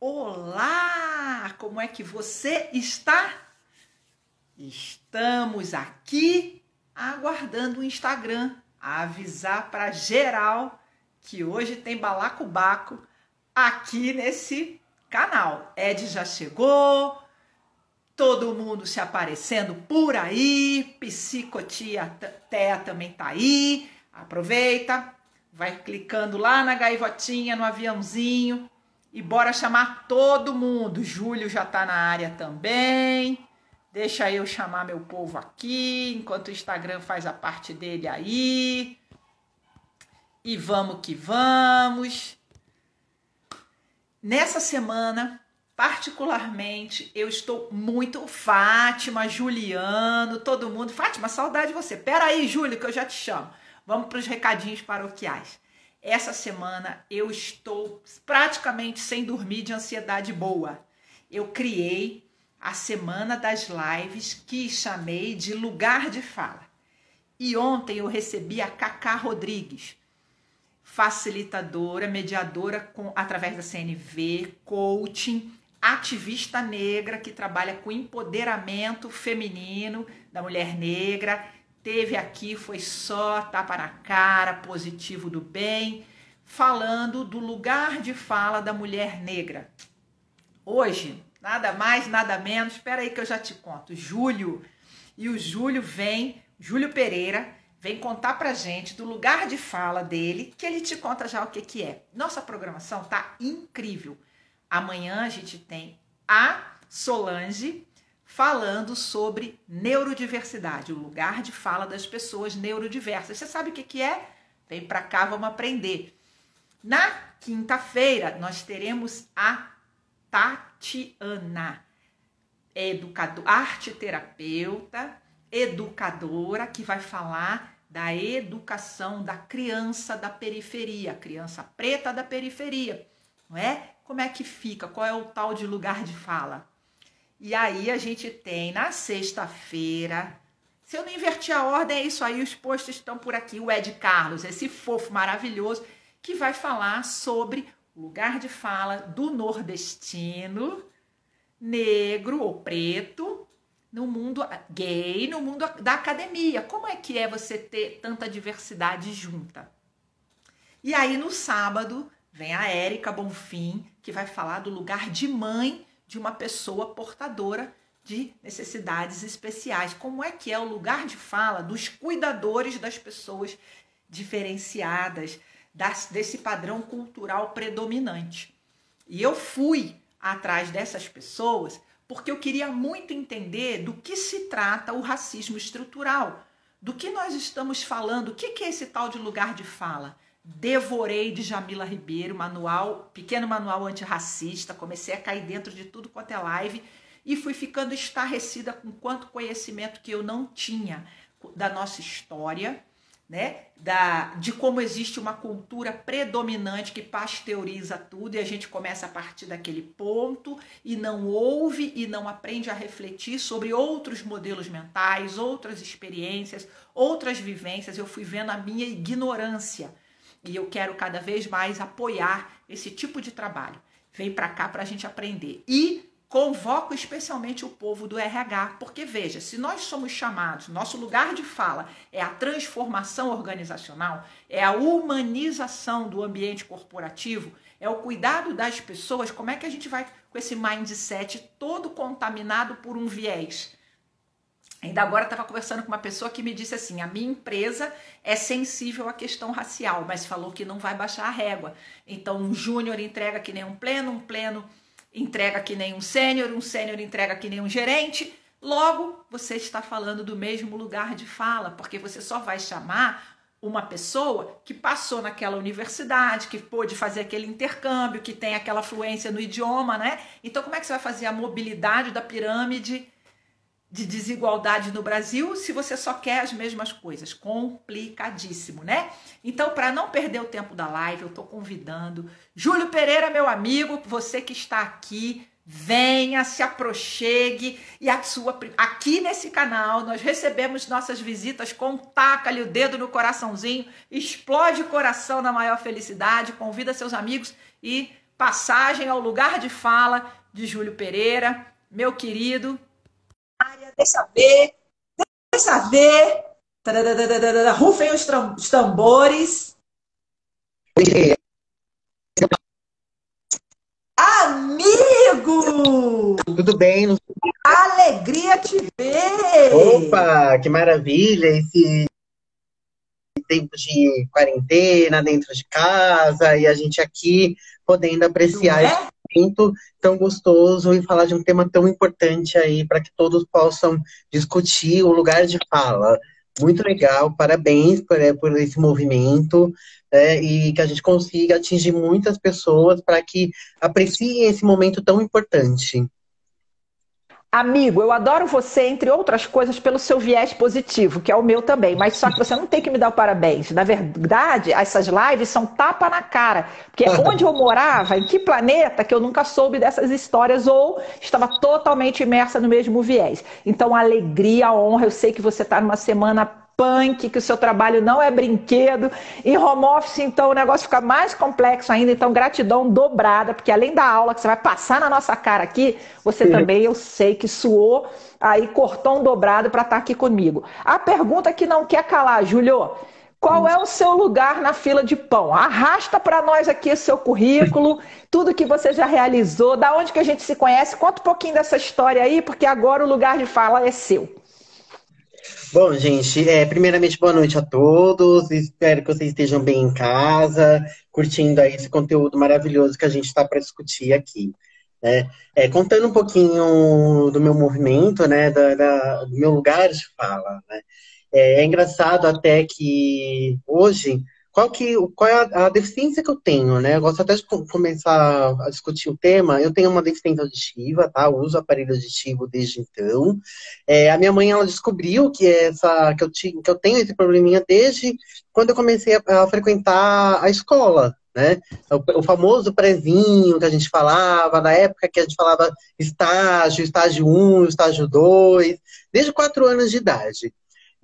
Olá! Como é que você está? Estamos aqui aguardando o Instagram avisar para geral que hoje tem balacobaco aqui nesse canal. Ed já chegou, todo mundo se aparecendo por aí, Psicotia Tea também tá aí. Aproveita, vai clicando lá na gaivotinha, no aviãozinho e bora chamar todo mundo. Júlio já tá na área também. Deixa eu chamar meu povo aqui, enquanto o Instagram faz a parte dele aí. E vamos que vamos. Nessa semana, particularmente, eu estou muito... Fátima, Juliano, todo mundo. Fátima, saudade de você. Pera aí, Júlio, que eu já te chamo. Vamos para os recadinhos paroquiais. Essa semana eu estou praticamente sem dormir de ansiedade boa. Eu criei a Semana das Lives, que chamei de Lugar de Fala. E ontem eu recebi a Cacá Rodrigues, facilitadora, mediadora através da CNV, coaching, ativista negra que trabalha com empoderamento feminino da mulher negra. Teve aqui, foi só tapa na cara, positivo do bem, falando do lugar de fala da mulher negra. Hoje, nada mais, nada menos, espera aí que eu já te conto, Júlio. E o Júlio Pereira, vem contar pra gente do lugar de fala dele, que ele te conta já o que é. Nossa programação tá incrível. Amanhã a gente tem a Solange falando sobre neurodiversidade, o lugar de fala das pessoas neurodiversas. Você sabe o que é? Vem pra cá, vamos aprender. Na quinta-feira, nós teremos a Tatiana, arte-terapeuta, educadora, que vai falar da educação da criança da periferia, criança preta da periferia, não é? Como é que fica? Qual é o tal de lugar de fala? E aí a gente tem na sexta-feira, se eu não invertir a ordem, é isso aí, os posts estão por aqui, o Ed Carlos, esse fofo maravilhoso, que vai falar sobre o lugar de fala do nordestino, negro ou preto, no mundo gay, no mundo da academia. Como é que é você ter tanta diversidade junta? E aí no sábado vem a Érica Bonfim, que vai falar do lugar de mãe de uma pessoa portadora de necessidades especiais. Como é que é o lugar de fala dos cuidadores das pessoas diferenciadas, desse padrão cultural predominante. E eu fui atrás dessas pessoas porque eu queria muito entender do que se trata o racismo estrutural, do que nós estamos falando, o que é esse tal de lugar de fala. Devorei de Jamila Ribeiro, pequeno manual antirracista, comecei a cair dentro de tudo quanto é live e fui ficando estarrecida com quanto conhecimento que eu não tinha da nossa história, né? De como existe uma cultura predominante que pasteuriza tudo e a gente começa a partir daquele ponto e não ouve e não aprende a refletir sobre outros modelos mentais, outras experiências, outras vivências. Eu fui vendo a minha ignorância e eu quero cada vez mais apoiar esse tipo de trabalho. Vem para cá para a gente aprender. E convoco especialmente o povo do RH, porque veja, se nós somos chamados, nosso lugar de fala é a transformação organizacional, é a humanização do ambiente corporativo, é o cuidado das pessoas, como é que a gente vai com esse mindset todo contaminado por um viés? Ainda agora estava conversando com uma pessoa que me disse assim, a minha empresa é sensível à questão racial, mas falou que não vai baixar a régua. Então um júnior entrega que nem um pleno entrega que nem um sênior entrega que nem um gerente. Logo, você está falando do mesmo lugar de fala, porque você só vai chamar uma pessoa que passou naquela universidade, que pôde fazer aquele intercâmbio, que tem aquela fluência no idioma, né? Então, como é que você vai fazer a mobilidade da pirâmide de desigualdade no Brasil se você só quer as mesmas coisas? Complicadíssimo, né? Então, para não perder o tempo da live, eu estou convidando Júlio Pereira, meu amigo, você que está aqui, venha, se aproxegue e aqui nesse canal nós recebemos nossas visitas com taca-lhe o dedo no coraçãozinho, explode o coração na maior felicidade, convida seus amigos e passagem ao lugar de fala de Júlio Pereira, meu querido. Deixa ver, deixa ver. Rufem os tambores. Amigo! Tudo bem? Alegria te ver! Opa, que maravilha! Esse tempo de quarentena dentro de casa e a gente aqui podendo Não apreciar esse é? momento tão gostoso e falar de um tema tão importante aí para que todos possam discutir o lugar de fala. Muito legal, parabéns por esse movimento, e que a gente consiga atingir muitas pessoas para que apreciem esse momento tão importante. Amigo, eu adoro você, entre outras coisas, pelo seu viés positivo, que é o meu também, mas só que você não tem que me dar o parabéns. Na verdade, essas lives são tapa na cara, porque onde eu morava, em que planeta, que eu nunca soube dessas histórias ou estava totalmente imersa no mesmo viés. Então, alegria, honra, eu sei que você está numa semana punk, que o seu trabalho não é brinquedo. Em home office, então, o negócio fica mais complexo ainda. Então, gratidão dobrada, porque além da aula que você vai passar na nossa cara aqui, você também, eu sei que suou aí, cortou um dobrado para estar aqui comigo. A pergunta que não quer calar, Júlio, qual é o seu lugar na fila de pão? Arrasta para nós aqui seu currículo, tudo que você já realizou, da onde que a gente se conhece. Conta um pouquinho dessa história aí, porque agora o lugar de fala é seu. Bom, gente, primeiramente, boa noite a todos. Espero que vocês estejam bem em casa, curtindo aí esse conteúdo maravilhoso que a gente está para discutir aqui, né? Contando um pouquinho do meu movimento, né, do meu lugar de fala, né? É engraçado até que hoje, qual é a deficiência que eu tenho, né? Eu gosto até de começar a discutir o tema. Eu tenho uma deficiência auditiva, tá? Eu uso aparelho auditivo desde então. A minha mãe, ela descobriu que eu tenho esse probleminha desde quando eu comecei a frequentar a escola, né? O famoso prezinho que a gente falava, na época que a gente falava estágio 1, estágio 2, desde 4 anos de idade.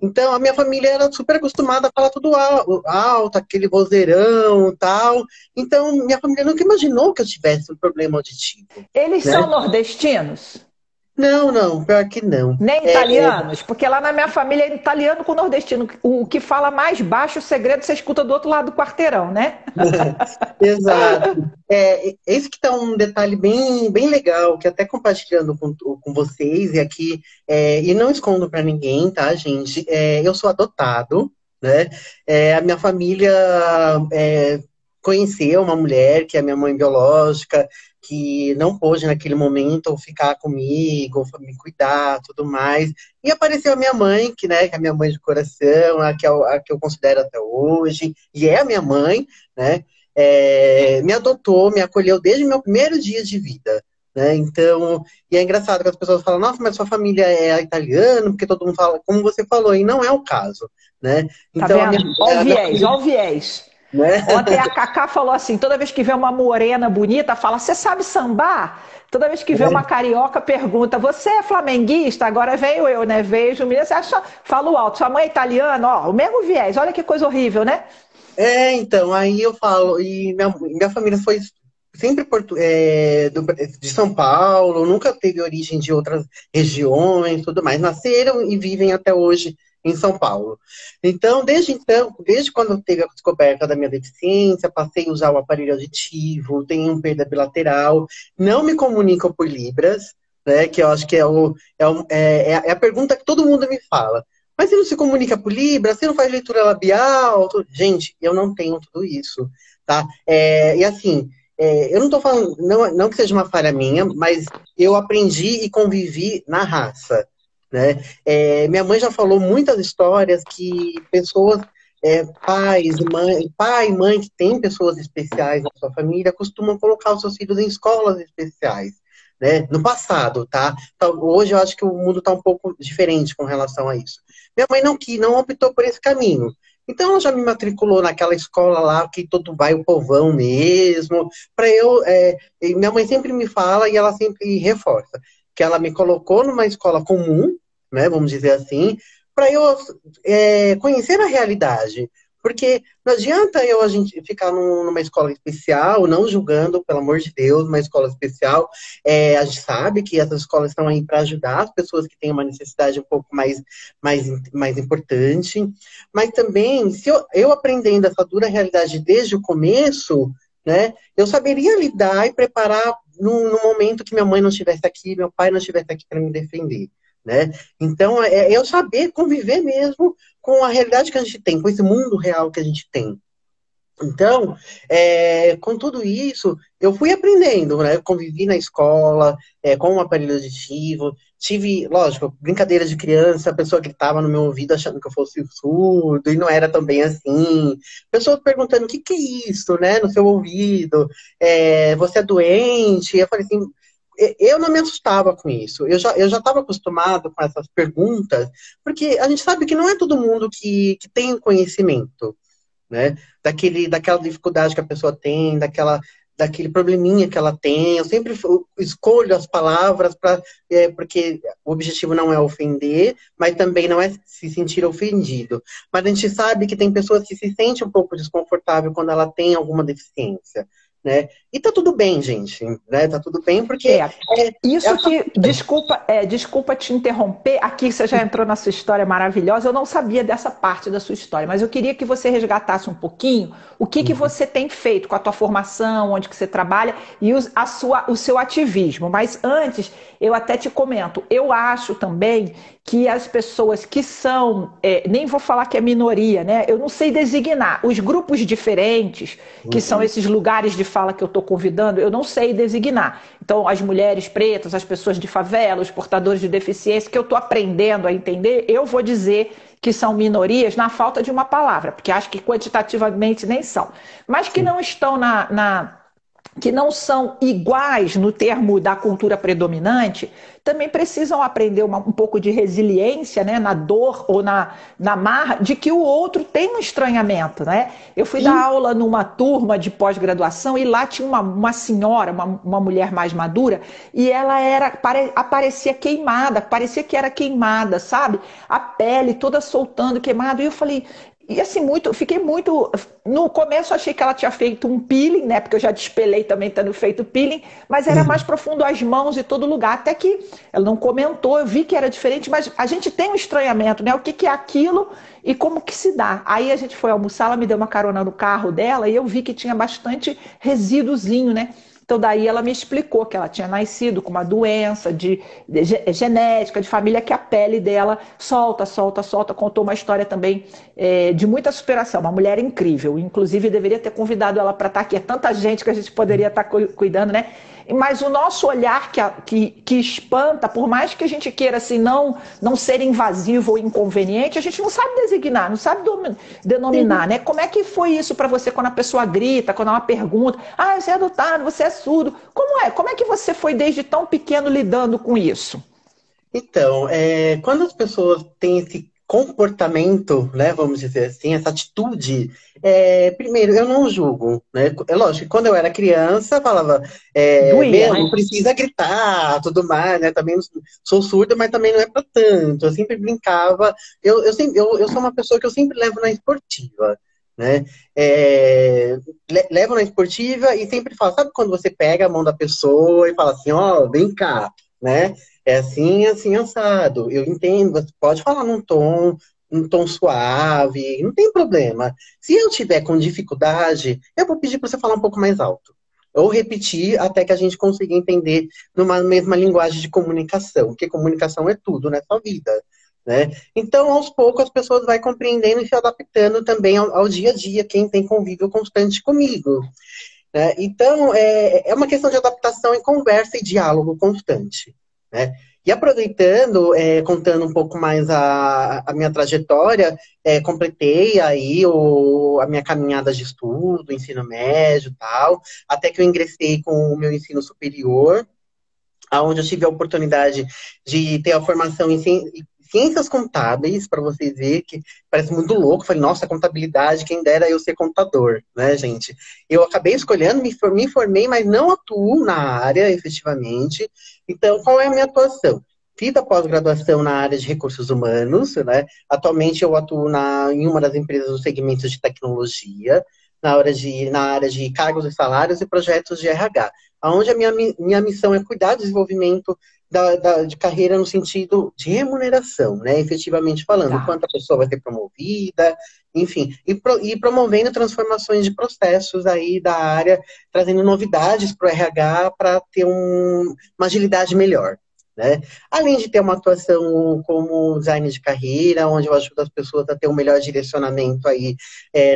Então, a minha família era super acostumada a falar tudo alto, aquele vozeirão e tal. Então, minha família nunca imaginou que eu tivesse um problema auditivo, Eles né? são nordestinos? Não, não, pior que não. Nem italianos? Porque lá na minha família é italiano com nordestino. O que fala mais baixo, o segredo você escuta do outro lado do quarteirão, né? Exato. Esse que tá um detalhe bem, bem legal, que até compartilhando com vocês, e aqui, e não escondo para ninguém, tá, gente? Eu sou adotado, né? A minha família conheceu uma mulher, que é a minha mãe biológica, que não pôde naquele momento ficar comigo, me cuidar, tudo mais. E apareceu a minha mãe, né, que é a minha mãe de coração, a que eu considero até hoje, e é a minha mãe, né? Me adotou, me acolheu desde o meu primeiro dia de vida, né? Então, e é engraçado que as pessoas falam, nossa, mas sua família é italiana, porque todo mundo fala, como você falou, e não é o caso, né? Tá Então, vendo? Olha o a minha viés, família, olha o viés. né? Ontem a Cacá falou assim: toda vez que vê uma morena bonita, fala, você sabe sambar? Toda vez que vê uma carioca, pergunta, você é flamenguista? Agora venho eu, né? Vejo o menino, você acha, falo alto, sua mãe é italiana? Ó, o mesmo viés, olha que coisa horrível, né? Então, aí eu falo, e minha família foi sempre de São Paulo, nunca teve origem de outras regiões, tudo mais. Nasceram e vivem até hoje em São Paulo. Então, desde quando teve a descoberta da minha deficiência, passei a usar o aparelho auditivo, tenho perda bilateral, não me comunico por Libras, né, que eu acho que é a pergunta que todo mundo me fala. Mas você não se comunica por Libras, você não faz leitura labial? Gente, eu não tenho tudo isso, tá? E assim, eu não tô falando, não que seja uma falha minha, mas eu aprendi e convivi na raça, né? Minha mãe já falou muitas histórias que pessoas, pai e mãe que tem pessoas especiais na sua família, costumam colocar os seus filhos em escolas especiais, né? No passado, tá? Então, hoje eu acho que o mundo está um pouco diferente com relação a isso. Minha mãe não optou por esse caminho. Então ela já me matriculou naquela escola lá que todo vai o povão mesmo. Para e minha mãe sempre me fala e ela sempre reforça que ela me colocou numa escola comum, né? Vamos dizer assim, para eu conhecer a realidade. Porque não adianta a gente ficar numa escola especial, não julgando, pelo amor de Deus, uma escola especial. A gente sabe que essas escolas estão aí para ajudar as pessoas que têm uma necessidade um pouco mais importante. Mas também, se eu aprendendo essa dura realidade desde o começo, né, eu saberia lidar e preparar no momento que minha mãe não estivesse aqui, meu pai não estivesse aqui para me defender, né? Então, eu saber conviver mesmo com a realidade que a gente tem, com esse mundo real que a gente tem. Então, com tudo isso, eu fui aprendendo, né? Eu convivi na escola, com um aparelho auditivo, tive, lógico, brincadeiras de criança, a pessoa gritava no meu ouvido achando que eu fosse surdo, e não era tão bem assim. Pessoas perguntando, o que é isso, né, no seu ouvido? Você é doente? Eu falei assim, eu não me assustava com isso. Eu já estava acostumado com essas perguntas, porque a gente sabe que não é todo mundo que tem conhecimento, né? Daquela dificuldade que a pessoa tem, daquele probleminha que ela tem. Eu sempre escolho as palavras porque o objetivo não é ofender, mas também não é se sentir ofendido. Mas a gente sabe que tem pessoas que se sentem um pouco desconfortável quando ela tem alguma deficiência, né? E tá tudo bem, gente, né? Tá tudo bem porque desculpa te interromper. Aqui você já entrou na sua história maravilhosa. Eu não sabia dessa parte da sua história, mas eu queria que você resgatasse um pouquinho o que você tem feito com a tua formação, onde que você trabalha e o seu ativismo. Mas antes, eu até te comento, eu acho também que as pessoas que são, nem vou falar que é minoria, né? Eu não sei designar. Os grupos diferentes, que são esses lugares de fala que eu estou convidando, eu não sei designar. Então, as mulheres pretas, as pessoas de favela, os portadores de deficiência, que eu estou aprendendo a entender, eu vou dizer que são minorias na falta de uma palavra, porque acho que quantitativamente nem são. Mas que não estão que não são iguais no termo da cultura predominante, também precisam aprender um pouco de resiliência, né, na dor ou na marra de que o outro tem um estranhamento, né? Eu fui dar aula numa turma de pós-graduação e lá tinha uma senhora, uma mulher mais madura, e ela aparecia queimada, parecia que era queimada, sabe? A pele toda soltando, queimada, e eu falei... E assim, fiquei muito... No começo achei que ela tinha feito um peeling, né? Porque eu já despelei também tendo feito peeling, mas era mais profundo as mãos e todo lugar. Até que ela não comentou, eu vi que era diferente, mas a gente tem um estranhamento, né? O que é aquilo e como que se dá. Aí a gente foi almoçar, ela me deu uma carona no carro dela e eu vi que tinha bastante resíduozinho, né? Então, daí ela me explicou que ela tinha nascido com uma doença genética, de família, que a pele dela solta. Contou uma história também de muita superação. Uma mulher incrível. Inclusive, deveria ter convidado ela para estar aqui. É tanta gente que a gente poderia estar cuidando, né? Mas o nosso olhar que espanta, por mais que a gente queira assim, não ser invasivo ou inconveniente, a gente não sabe designar, não sabe denominar, né? Como é que foi isso para você quando a pessoa grita, quando ela pergunta, você é adotado, você é surdo? Como é que você foi desde tão pequeno lidando com isso? Então, quando as pessoas têm esse comportamento, né, vamos dizer assim, essa atitude, primeiro, eu não julgo, né? É lógico que quando eu era criança, falava, não precisa gritar, tudo mais, né? Também sou surda, mas também não é para tanto. Eu sempre brincava, eu sou uma pessoa que eu sempre levo na esportiva, né? Levo na esportiva e sempre falo, sabe quando você pega a mão da pessoa e fala assim, vem cá, né? É assim, assim, assado. Eu entendo, você pode falar num tom suave, não tem problema. Se eu tiver com dificuldade, eu vou pedir para você falar um pouco mais alto. Ou repetir até que a gente consiga entender numa mesma linguagem de comunicação, porque comunicação é tudo nessa vida, né? Então, aos poucos, as pessoas vão compreendendo e se adaptando também ao dia a dia, quem tem convívio constante comigo, né? Então, é uma questão de adaptação e conversa e diálogo constante, né? E aproveitando, contando um pouco mais a minha trajetória, completei aí a minha caminhada de estudo, ensino médio e tal, até que eu ingressei com o meu ensino superior, onde eu tive a oportunidade de ter a formação em ciências contábeis, para vocês verem, que parece muito louco. Falei, nossa, contabilidade, quem dera eu ser contador, né, gente? Eu acabei escolhendo, me formei, mas não atuo na área, efetivamente. Então, qual é a minha atuação? fiz a pós-graduação na área de recursos humanos, né? Atualmente eu atuo em uma das empresas do segmento de tecnologia, na área de cargos e salários e projetos de RH, onde a minha missão é cuidar do desenvolvimento de carreira no sentido de remuneração, né? Efetivamente falando, Tá. quanto a pessoa vai ser promovida, enfim, e promovendo transformações de processos aí da área, trazendo novidades para o RH para ter uma agilidade melhor. Né? Além de ter uma atuação como design de carreira, onde eu ajudo as pessoas a ter um melhor direcionamento aí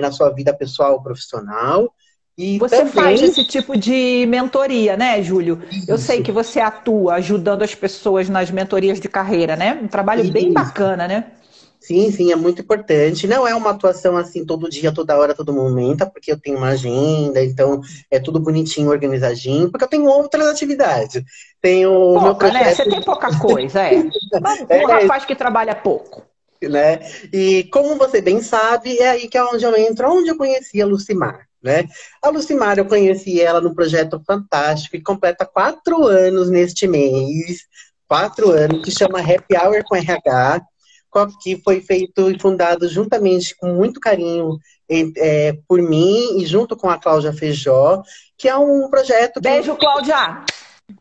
na sua vida pessoal ou profissional. E Você faz também esse tipo de mentoria, né, Júlio? Eu sei isso, que você atua ajudando as pessoas nas mentorias de carreira, né? Um trabalho bem isso. bacana, né? Sim, sim, é muito importante. Não é uma atuação assim todo dia, toda hora, todo momento, porque eu tenho uma agenda, então é tudo bonitinho, organizadinho, porque eu tenho outras atividades. Tenho o meu Pouca, né? projeto, Você tem pouca coisa, é. Um é, rapaz que trabalha pouco. né? E como você bem sabe, é aí que é onde eu entro, onde eu conheci a Lucimar, né? A Lucimar, eu conheci ela no projeto fantástico e completa 4 anos neste mês, 4 anos, que chama Happy Hour com RH, que foi feito e fundado juntamente com muito carinho por mim e junto com a Cláudia Feijó, que é um projeto que... Beijo, Cláudia.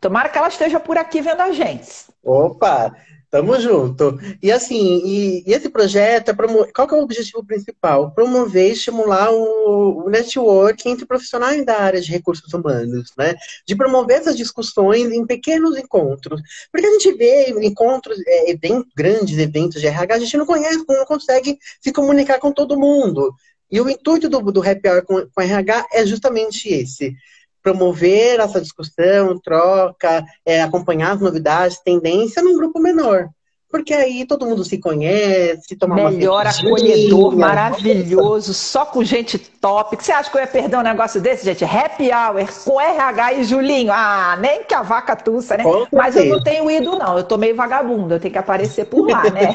Tomara que ela esteja por aqui vendo a gente. Opa, tamo junto. E assim, e esse projeto, qual que é o objetivo principal? Promover e estimular o networking entre profissionais da área de recursos humanos, né? De promover essas discussões em pequenos encontros. Porque a gente vê encontros, grandes eventos de RH, a gente não conhece, não consegue se comunicar com todo mundo. E o intuito do Happy Hour com RH é justamente esse: promover essa discussão, troca, acompanhar as novidades, tendência num grupo menor. Porque aí todo mundo se conhece, tomar uma Melhor acolhedor, cervejinha. maravilhoso, só com gente top. Você acha que eu ia perder um negócio desse, gente? Happy Hour com RH e Julinho. Ah, nem que a vaca tussa, né? Com Mas eu certeza. não tenho ido, não. Eu tô meio vagabunda, eu tenho que aparecer por lá, né?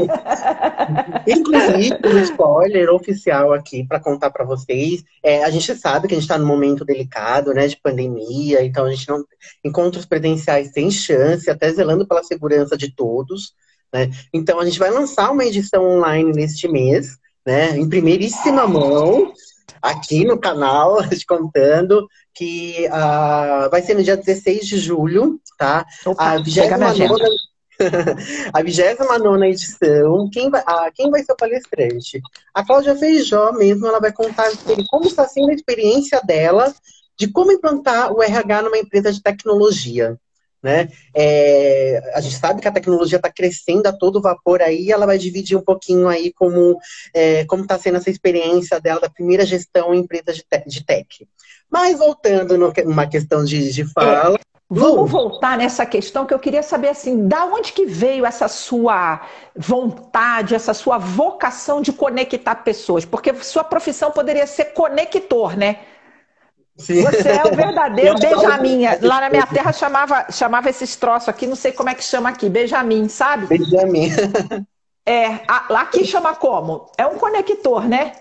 Inclusive, um spoiler oficial aqui para contar para vocês. A gente sabe que a gente está num momento delicado, né, de pandemia, então a gente não encontros presenciais sem chance, até zelando pela segurança de todos, né? Então a gente vai lançar uma edição online neste mês, né, em primeiríssima mão, aqui no canal, te contando que vai ser no dia 16 de julho, tá? Opa, A pega minha 29ª agenda. A 29ª edição, quem vai ser o palestrante? A Cláudia Feijó mesmo, ela vai contar como está sendo a experiência dela de como implantar o RH numa empresa de tecnologia, né? A gente sabe que a tecnologia está crescendo a todo vapor aí, ela vai dividir um pouquinho aí como está sendo essa experiência dela da primeira gestão em empresa de tech. Mas voltando numa questão de fala, Vamos voltar nessa questão que eu queria saber, assim, da onde que veio essa sua vontade, essa sua vocação de conectar pessoas? Porque sua profissão poderia ser conector, né? sim. Você é o verdadeiro Benjamin. Lá na minha terra chamava esses troços aqui, não sei como é que chama aqui, Benjamin, sabe? Benjamin. Lá aqui chama como? É um conector, né?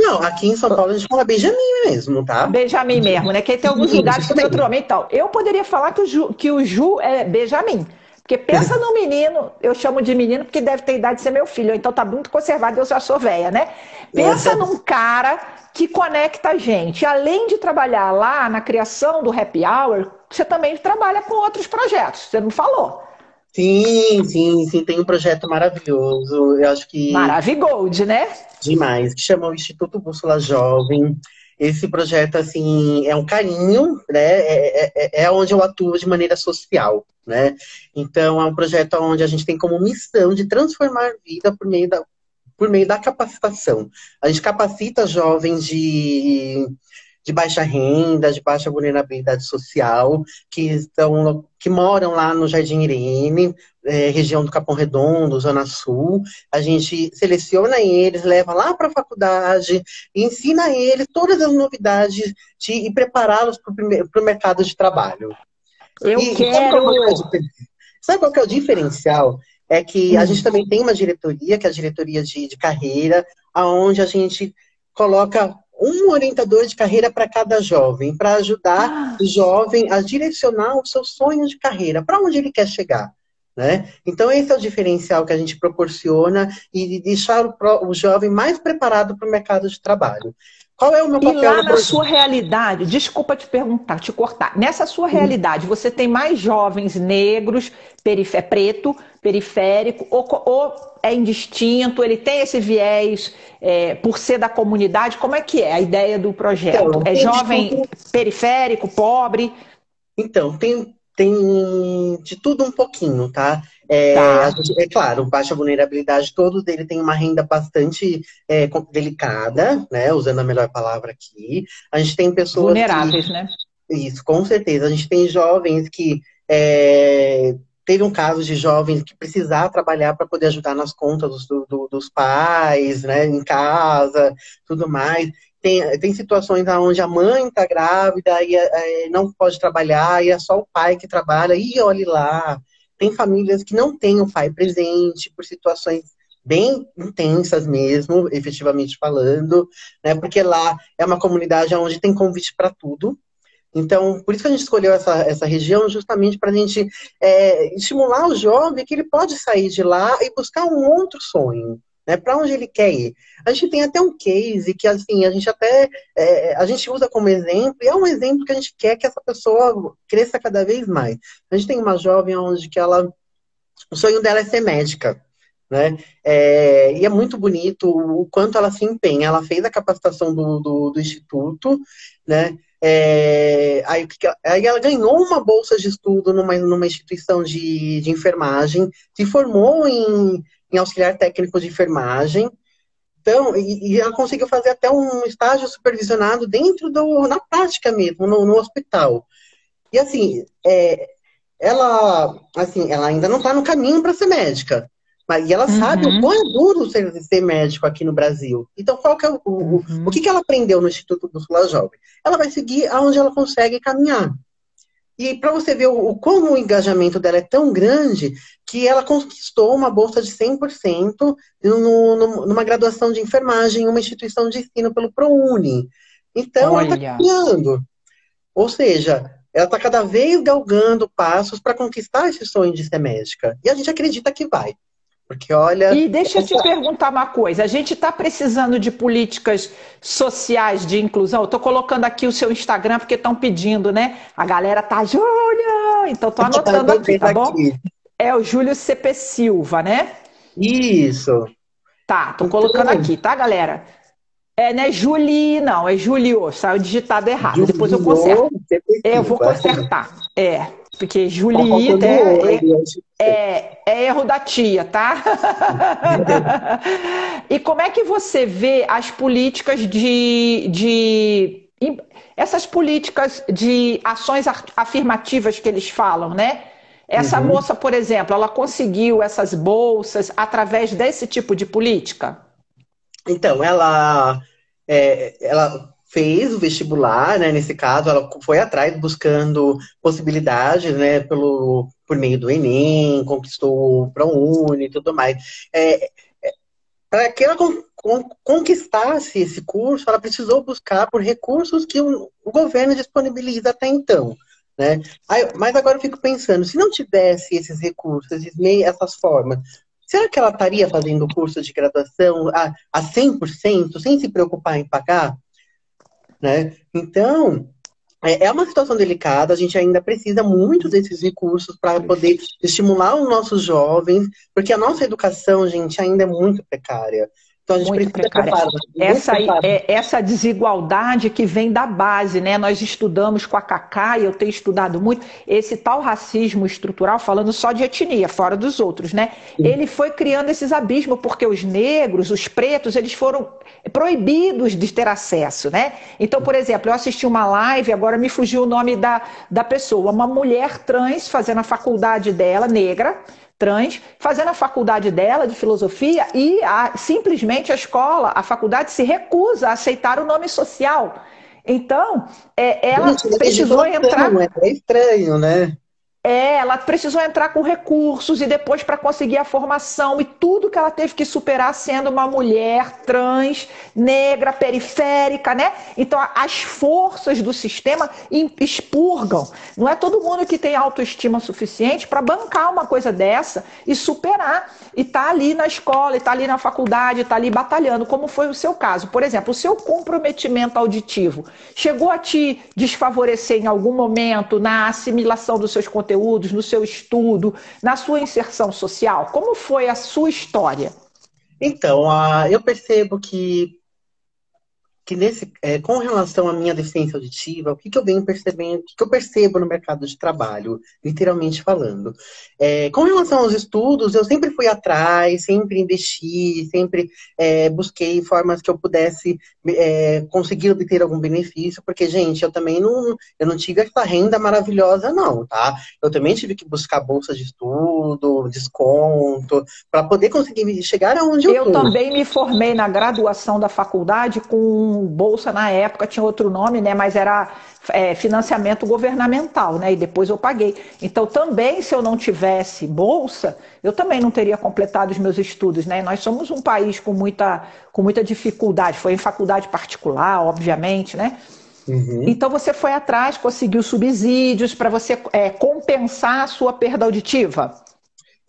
Não, aqui em São Paulo a gente fala Benjamin mesmo, tá? Benjamin mesmo, né? Que tem alguns lugares que tem outro nome. Então, eu poderia falar que o Ju é Benjamin. Porque pensa no menino, eu chamo de menino porque deve ter idade de ser meu filho, então tá muito conservado, eu já sou velha, né? Pensa num cara que conecta a gente. Além de trabalhar lá na criação do Happy Hour, você também trabalha com outros projetos, você não falou? Sim, tem um projeto maravilhoso, eu acho que Maravigold, né? demais, que chama o Instituto Bússola Jovem. Esse projeto, assim, é um carinho, né? É onde eu atuo de maneira social, né? Então, é um projeto onde a gente tem como missão de transformar a vida por meio da capacitação. A gente capacita jovens de baixa renda, de baixa vulnerabilidade social, que moram lá no Jardim Irene, região do Capão Redondo, Zona Sul. A gente seleciona eles, leva lá para a faculdade, ensina eles todas as novidades e prepará-los para o mercado de trabalho. Eu quero. Sabe qual que é o diferencial? É que a gente também tem uma diretoria, que é a diretoria de carreira, onde a gente coloca um orientador de carreira para cada jovem, para ajudar o jovem a direcionar o seu sonho de carreira, para onde ele quer chegar, né? Então, esse é o diferencial que a gente proporciona e deixar o jovem mais preparado para o mercado de trabalho. Qual é o meu E papel lá no na projeto? sua realidade, desculpa te perguntar, te cortar, nessa sua realidade, você tem mais jovens negros, preto, periférico, ou é indistinto, ele tem esse viés por ser da comunidade? Como é que é a ideia do projeto? Então, É tem de jovem tudo. periférico, pobre? Então, tem de tudo um pouquinho, tá? Tá, É claro, baixa vulnerabilidade, todos eles têm uma renda bastante delicada, né? Usando a melhor palavra aqui. A gente tem pessoas que, vulneráveis, né? isso, com certeza, a gente tem jovens que teve um caso de jovens que precisar trabalhar para poder ajudar nas contas dos pais, né? Em casa, tudo mais. Tem situações onde a mãe está grávida e não pode trabalhar, e é só o pai que trabalha, e olhe lá. Tem famílias que não têm o pai presente por situações bem intensas mesmo, efetivamente falando, né? Porque lá é uma comunidade onde tem convite para tudo. Então, por isso que a gente escolheu essa região, justamente para a gente estimular o jovem que ele pode sair de lá e buscar um outro sonho, né? Para onde ele quer ir. A gente tem até um case que, assim, a gente usa como exemplo, e é um exemplo que a gente quer que essa pessoa cresça cada vez mais. A gente tem uma jovem onde o sonho dela é ser médica, né? E é muito bonito o quanto ela se empenha. Ela fez a capacitação do instituto, né? Aí ela ganhou uma bolsa de estudo numa instituição de enfermagem, se formou em auxiliar técnico de enfermagem. Então, e ela conseguiu fazer até um estágio supervisionado na prática mesmo, no hospital. E ela ainda não está no caminho para ser médica. E ela sabe o quão é duro ser médico aqui no Brasil. Então, qual que é o que ela aprendeu no Instituto Bússola Jovem? Ela vai seguir aonde ela consegue caminhar. E para você ver como o engajamento dela é tão grande, que ela conquistou uma bolsa de 100% numa graduação de enfermagem em uma instituição de ensino pelo ProUni. Então, ela está Olha. caminhando. Ou seja, ela está cada vez galgando passos para conquistar esse sonho de ser médica. E a gente acredita que vai. Porque, olha. E deixa eu te perguntar uma coisa: a gente está precisando de políticas sociais de inclusão? Eu estou colocando aqui o seu Instagram porque estão pedindo, né? A galera tá, Júlio! Então estou anotando aqui, tá bom? É o Júlio CP Silva, né? Isso. Tá, tô colocando aqui, tá, galera? Não é Juli, não, é Julio, saiu digitado errado. Julio, Depois eu conserto. Eu vou consertar. Porque Juli é erro da tia, tá? E como é que você vê as políticas essas políticas de ações afirmativas que eles falam, né? Essa moça, por exemplo, ela conseguiu essas bolsas através desse tipo de política? Então, ela fez o vestibular, né? Nesse caso, ela foi atrás buscando possibilidades, né? Por meio do Enem, conquistou o ProUni e tudo mais. Para que ela conquistasse esse curso, ela precisou buscar por recursos que o governo disponibiliza até então. Né? Mas agora eu fico pensando, se não tivesse esses recursos, essas formas, será que ela estaria fazendo o curso de graduação a 100%, sem se preocupar em pagar? Né? Então, é uma situação delicada, a gente ainda precisa muito desses recursos para poder estimular os nossos jovens, porque a nossa educação, gente, ainda é muito precária. Então, a gente muito precária. Essa desigualdade que vem da base, né? Nós estudamos com a Cacá, e eu tenho estudado muito, esse tal racismo estrutural, falando só de etnia, fora dos outros, né? Sim. Ele foi criando esses abismos, porque os negros, os pretos, eles foram proibidos de ter acesso, né? Então, por exemplo, eu assisti uma live, agora me fugiu o nome da pessoa, uma mulher trans fazendo a faculdade dela, negra, trans, fazendo a faculdade dela de filosofia e simplesmente a faculdade se recusa a aceitar o nome social. Então, ela precisou entrar... É estranho, né? Ela precisou entrar com recursos e depois para conseguir a formação e tudo que ela teve que superar sendo uma mulher trans, negra, periférica, né? Então as forças do sistema expurgam. Não é todo mundo que tem autoestima suficiente para bancar uma coisa dessa e superar. E tá ali na escola, e tá ali na faculdade, tá ali batalhando, como foi o seu caso. Por exemplo, o seu comprometimento auditivo chegou a te desfavorecer em algum momento na assimilação dos seus conteúdos, no seu estudo, na sua inserção social? Como foi a sua história? Então, eu percebo que com relação à minha deficiência auditiva, o que eu venho percebendo, o que eu percebo no mercado de trabalho, literalmente falando. Com relação aos estudos, eu sempre fui atrás, sempre investi, sempre busquei formas que eu pudesse conseguir obter algum benefício, porque, gente, eu não tive essa renda maravilhosa, não, tá? Eu também tive que buscar bolsa de estudo, desconto, para poder conseguir chegar aonde eu tô. Eu também me formei na graduação da faculdade com bolsa, na época tinha outro nome, né? Mas era financiamento governamental, né? E depois eu paguei. Então também, se eu não tivesse bolsa, eu também não teria completado os meus estudos, né? Nós somos um país com muita dificuldade. Foi em faculdade particular, obviamente, né? Uhum. Então você foi atrás, conseguiu subsídios para você compensar a sua perda auditiva?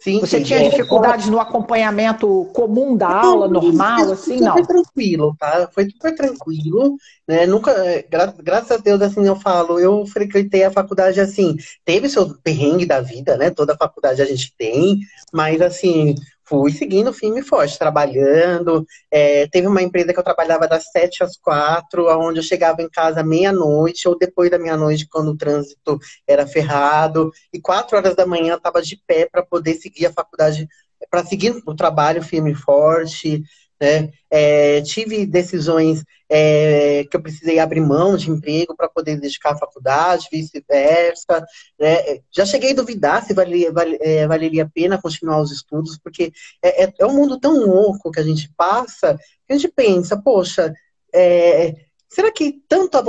Sim, você tinha dificuldades no acompanhamento comum da aula, normal, assim, não? Foi tranquilo, tá? Foi super tranquilo, né? Nunca, graças a Deus, assim, eu frequentei a faculdade, assim, teve seu perrengue da vida, né? Toda faculdade a gente tem, mas, assim, fui seguindo firme e forte, trabalhando. Teve uma empresa que eu trabalhava das 7 às 4, onde eu chegava em casa meia-noite, ou depois da meia-noite, quando o trânsito era ferrado, e 4 horas da manhã eu estava de pé para poder seguir a faculdade, para seguir o trabalho firme e forte, né? Tive decisões que eu precisei abrir mão de emprego para poder dedicar à faculdade, vice-versa, né? Já cheguei a duvidar se valeria a pena continuar os estudos, porque é um mundo tão louco que a gente passa, que a gente pensa, poxa, será que tanta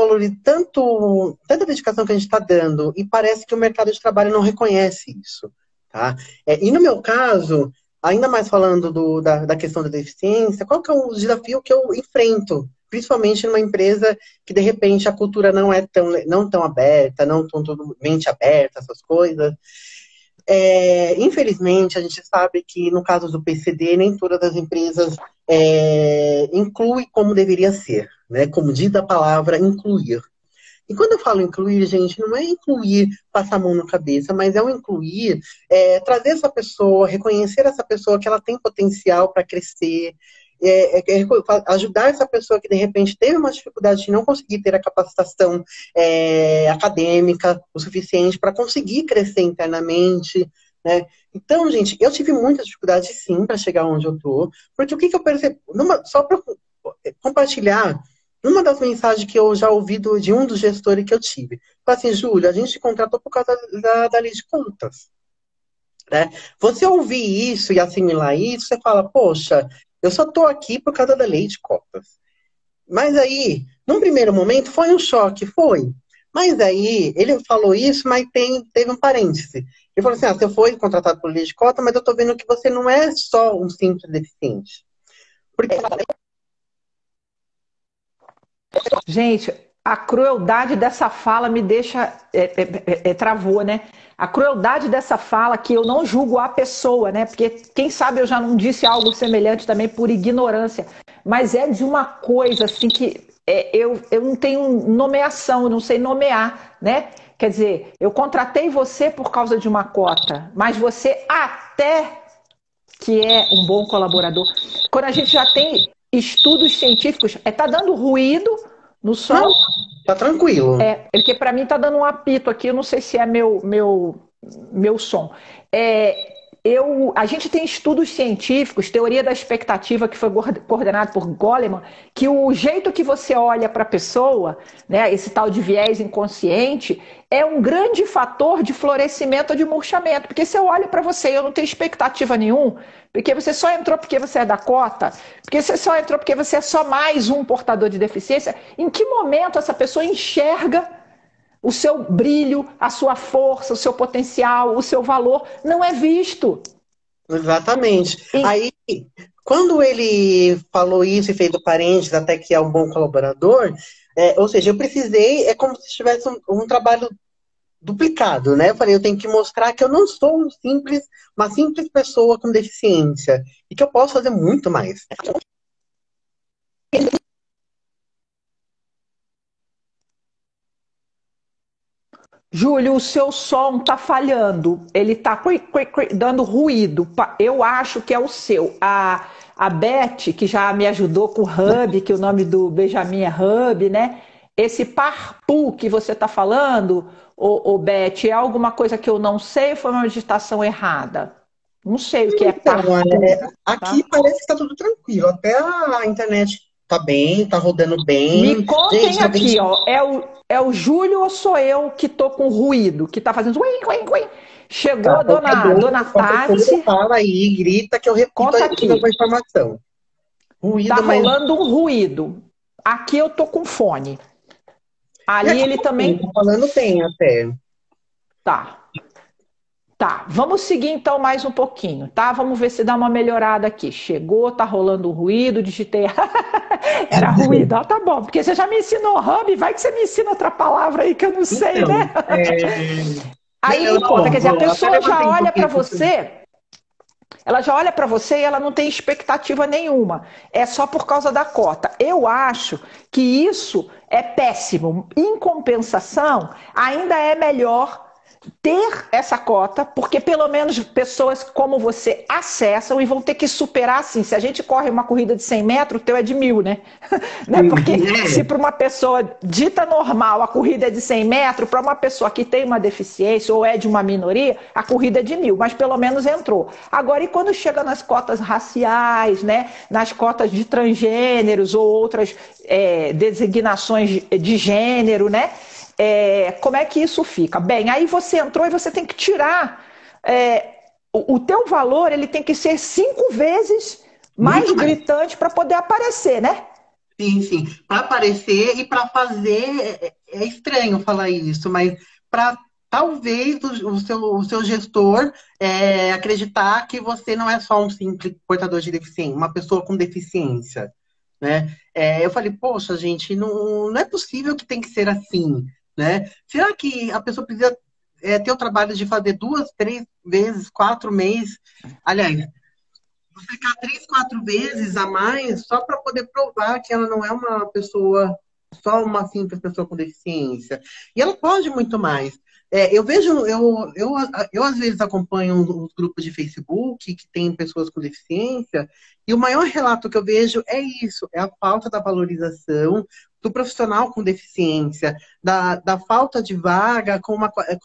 dedicação que a gente está dando, e parece que o mercado de trabalho não reconhece isso, tá? E no meu caso, ainda mais falando da questão da deficiência, qual que é o desafio que eu enfrento? Principalmente numa empresa que, de repente, a cultura não tão aberta, não tão mente aberta, essas coisas. Infelizmente, a gente sabe que, no caso do PCD, nem todas as empresas incluem como deveria ser, né? Como diz a palavra, incluir. E quando eu falo incluir, gente, não é incluir, passar a mão na cabeça, mas é o incluir, trazer essa pessoa, reconhecer essa pessoa que ela tem potencial para crescer, ajudar essa pessoa que, de repente, teve uma dificuldade de não conseguir ter a capacitação acadêmica o suficiente para conseguir crescer internamente, né? Então, gente, eu tive muita dificuldade, sim, para chegar onde eu tô, porque o que eu percebo, só para compartilhar, uma das mensagens que eu já ouvi de um dos gestores que eu tive, foi assim: Júlia, a gente te contratou por causa da lei de cotas, né? Você ouvir isso e assimilar isso, você fala, poxa, eu só estou aqui por causa da lei de cotas. Mas aí, num primeiro momento, foi um choque, foi. Mas aí, ele falou isso, mas teve um parêntese. Ele falou assim, você foi contratado por lei de cota, mas eu estou vendo que você não é só um simples deficiente. Porque... Gente, a crueldade dessa fala me deixa... travou, né? A crueldade dessa fala, que eu não julgo a pessoa, né? Porque, quem sabe, eu já não disse algo semelhante também por ignorância. Mas é de uma coisa, assim, que eu não tenho nomeação, eu não sei nomear, né? Quer dizer, eu contratei você por causa de uma cota, mas você até que é um bom colaborador. Quando a gente já tem estudos científicos, tá dando ruído no som. Não, tá tranquilo. Porque para mim tá dando um apito aqui, eu não sei se é meu som. A gente tem estudos científicos, teoria da expectativa, que foi coordenado por Goleman, que o jeito que você olha para a pessoa, né, esse tal de viés inconsciente, é um grande fator de florescimento ou de murchamento. Porque se eu olho para você e eu não tenho expectativa nenhuma, porque você só entrou porque você é da cota, porque você só entrou porque você é só mais um portador de deficiência, em que momento essa pessoa enxerga o seu brilho, a sua força, o seu potencial, o seu valor não é visto. Exatamente. Aí, quando ele falou isso e fez do parênteses, até que é um bom colaborador, ou seja, eu precisei, é como se tivesse um trabalho duplicado, né? Eu falei, eu tenho que mostrar que eu não sou uma simples pessoa com deficiência e que eu posso fazer muito mais. Júlio, o seu som tá falhando. Ele tá dando ruído. Eu acho que é o seu. A Beth, que já me ajudou com o Hub, que o nome do Benjamin é Hub, né? Esse parpu que você tá falando, Beth, é alguma coisa que eu não sei ou foi uma digitação errada? Não sei o que é Então, parpu. aqui Tá? parece que tá tudo tranquilo. Até a internet tá bem, tá rodando Me bem. contem Gente, alguém... aqui, ó. É o Júlio ou sou eu que tô com ruído, que tá fazendo uim, uim, uim? Chegou Tá, a dona qualquer coisa Tati. fala aí, grita que eu repito Conta a aqui. informação. Tá Ruído, mas rolando um ruído. Aqui eu tô com fone. Ali ele também tá falando bem até. tá. Tá, vamos seguir então mais um pouquinho, tá? Vamos ver se dá uma melhorada aqui. Chegou, tá rolando um ruído, digitei. Era ruído, tá bom, porque você já me ensinou Hub, vai que você me ensina outra palavra aí que eu não sei, Então, né? Aí me conta, quer dizer, a pessoa já olha para você. Ela já olha para você e ela não tem expectativa nenhuma. É só por causa da cota. Eu acho que isso é péssimo. Em compensação, ainda é melhor ter essa cota, porque pelo menos pessoas como você acessam e vão ter que superar assim. Se a gente corre uma corrida de 100 metros, o teu é de 1000, né? Porque se para uma pessoa dita normal a corrida é de 100 metros, para uma pessoa que tem uma deficiência ou é de uma minoria, a corrida é de 1000, mas pelo menos entrou. Agora, e quando chega nas cotas raciais, né? Nas cotas de transgêneros ou outras designações de gênero, né? Como é que isso fica? Bem, aí você entrou e você tem que tirar o teu valor, ele tem que ser 5 vezes mais gritante para poder aparecer, né? Sim, sim. Para aparecer e para fazer, é estranho falar isso, mas para talvez o seu gestor acreditar que você não é só um simples portador de deficiência, uma pessoa com deficiência, né? Eu falei, poxa, gente, não é possível que tem que ser assim, né? Será que a pessoa precisa ter o trabalho de fazer 2, 3 vezes, 4 meses? Aliás, ficar 3, 4 vezes a mais só para poder provar que ela não é uma pessoa, só uma simples pessoa com deficiência. E ela pode muito mais. Eu vejo, eu às vezes acompanho os grupos de Facebook que tem pessoas com deficiência, e o maior relato que eu vejo é isso, é a falta da valorização do profissional com deficiência, da falta de vaga com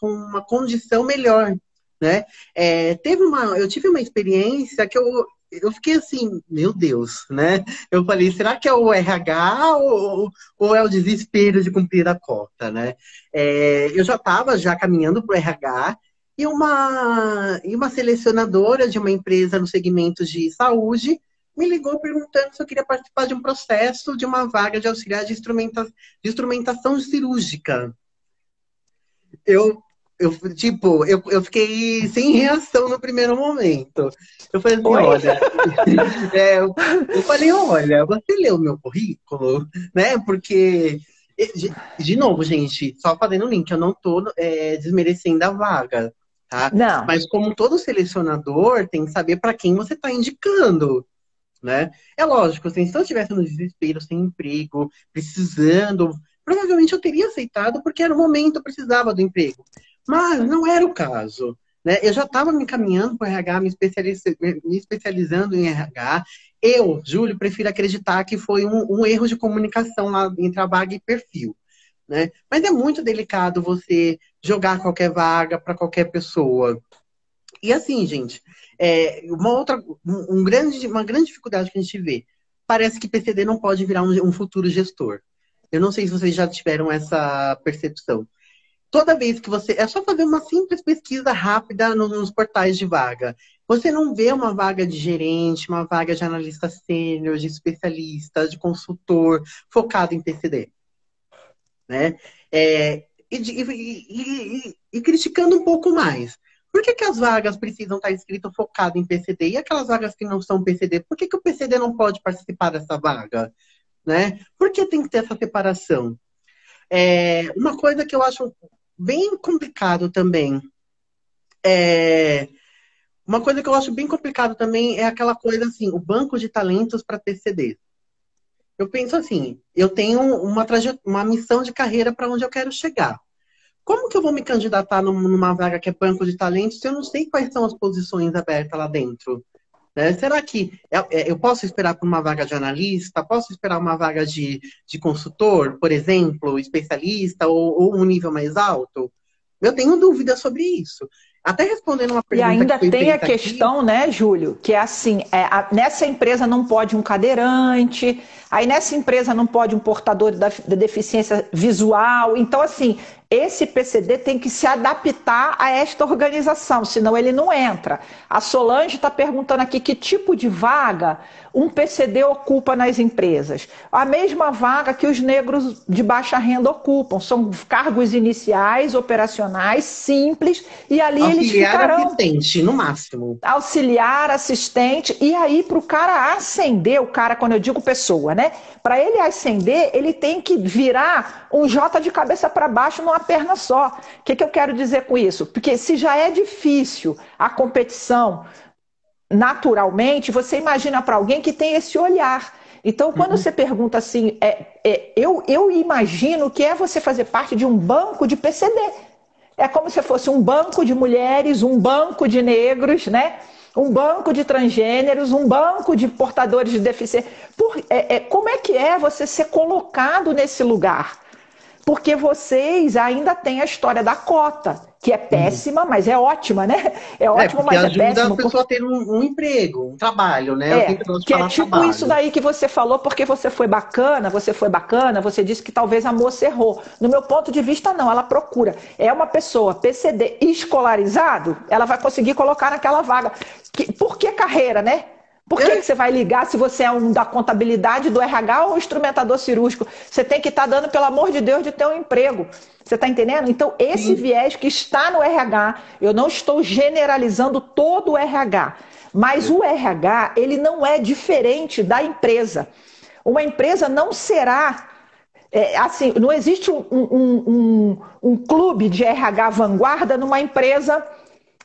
uma condição melhor. Né? Eu tive uma experiência que eu fiquei assim, meu Deus, né? Eu falei, será que é o RH ou é o desespero de cumprir a cota, né? Eu já estava caminhando para o RH e uma selecionadora de uma empresa no segmento de saúde me ligou perguntando se eu queria participar de um processo de uma vaga de auxiliar de instrumentação cirúrgica. Eu fiquei sem reação no primeiro momento. Eu falei assim, olha, eu falei, olha, você leu meu currículo, né? Porque, de novo, gente, só fazendo o link, eu não tô desmerecendo a vaga, tá? Não. Mas como todo selecionador, tem que saber para quem você está indicando, né? É lógico, assim, se eu estivesse no desespero, sem emprego, precisando, provavelmente eu teria aceitado, porque era o momento, eu precisava do emprego. Mas não era o caso, né? Eu já estava me encaminhando para o RH, me especializando em RH. Eu, Júlio, prefiro acreditar que foi um erro de comunicação lá entre a vaga e perfil, né? Mas é muito delicado você jogar qualquer vaga para qualquer pessoa. E assim, gente, uma grande dificuldade que a gente vê. Parece que PCD não pode virar um futuro gestor. Eu não sei se vocês já tiveram essa percepção. Toda vez que você... É só fazer uma simples pesquisa rápida nos portais de vaga. Você não vê uma vaga de gerente, uma vaga de analista sênior, de especialista, de consultor, focado em PCD. Né? e criticando um pouco mais. Por que as vagas precisam estar escritas focado em PCD? E aquelas vagas que não são PCD, por que o PCD não pode participar dessa vaga? Né? Por que tem que ter essa separação? Uma coisa que eu acho bem complicado também uma coisa que eu acho bem complicado também é aquela coisa assim, o banco de talentos para PCD. Eu penso assim, eu tenho uma missão de carreira para onde eu quero chegar. Como que eu vou me candidatar numa vaga que é banco de talentos se eu não sei quais são as posições abertas lá dentro? Né? Será que eu posso esperar por uma vaga de analista? Posso esperar uma vaga de consultor, por exemplo, especialista ou um nível mais alto? Eu tenho dúvidas sobre isso. Até respondendo uma E pergunta ainda que foi tem a feita aqui. questão, né, Júlio, que é assim, nessa empresa não pode um cadeirante, aí nessa empresa não pode um portador da deficiência visual. Então, assim, esse PCD tem que se adaptar a esta organização, senão ele não entra. A Solange está perguntando aqui que tipo de vaga um PCD ocupa nas empresas. A mesma vaga que os negros de baixa renda ocupam. São cargos iniciais, operacionais, simples, e ali eles ficarão. Assistente, no máximo. Auxiliar, assistente, e aí para o cara ascender, o cara, quando eu digo pessoa, né? Para ele ascender, ele tem que virar um J de cabeça para baixo numa perna só. O que eu quero dizer com isso? Porque se já é difícil a competição naturalmente, você imagina para alguém que tem esse olhar. Então, quando você pergunta assim, eu imagino que é você fazer parte de um banco de PCD. É como se fosse um banco de mulheres, um banco de negros, né? Um banco de transgêneros, um banco de portadores de deficiência. Como é que é você ser colocado nesse lugar? Porque vocês ainda têm a história da cota, que é péssima, mas é ótima, né? É ótimo, mas é péssimo. Ajuda a pessoa a ter um emprego, um trabalho, né? Que é tipo trabalho. Isso daí que você falou, porque você foi bacana, você disse que talvez a moça errou. No meu ponto de vista, não, ela procura. É uma pessoa PCD escolarizado, ela vai conseguir colocar naquela vaga. Por que carreira, né? Por que você vai ligar se você é um da contabilidade, do RH ou instrumentador cirúrgico? Você tem que estar dando, pelo amor de Deus, de ter um emprego. Você está entendendo? Então, esse viés que está no RH, eu não estou generalizando todo o RH, mas o RH, ele não é diferente da empresa. Uma empresa não será... assim, não existe um clube de RH vanguarda numa empresa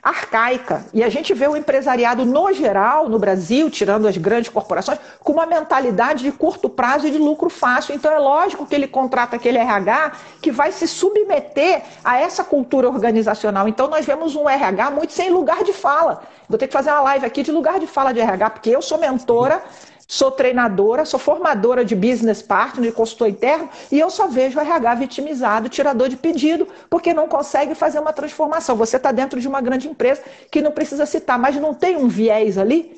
arcaica. E a gente vê o empresariado no geral, no Brasil, tirando as grandes corporações, com uma mentalidade de curto prazo e de lucro fácil. Então é lógico que ele contrata aquele RH que vai se submeter a essa cultura organizacional. Então nós vemos um RH muito sem lugar de fala. Vou ter que fazer uma live aqui de lugar de fala de RH, porque eu sou mentora, sou treinadora, sou formadora de business partner, de consultor interno, e eu só vejo o RH vitimizado, tirador de pedido, porque não consegue fazer uma transformação. Você está dentro de uma grande empresa que não precisa citar, mas não tem um viés ali?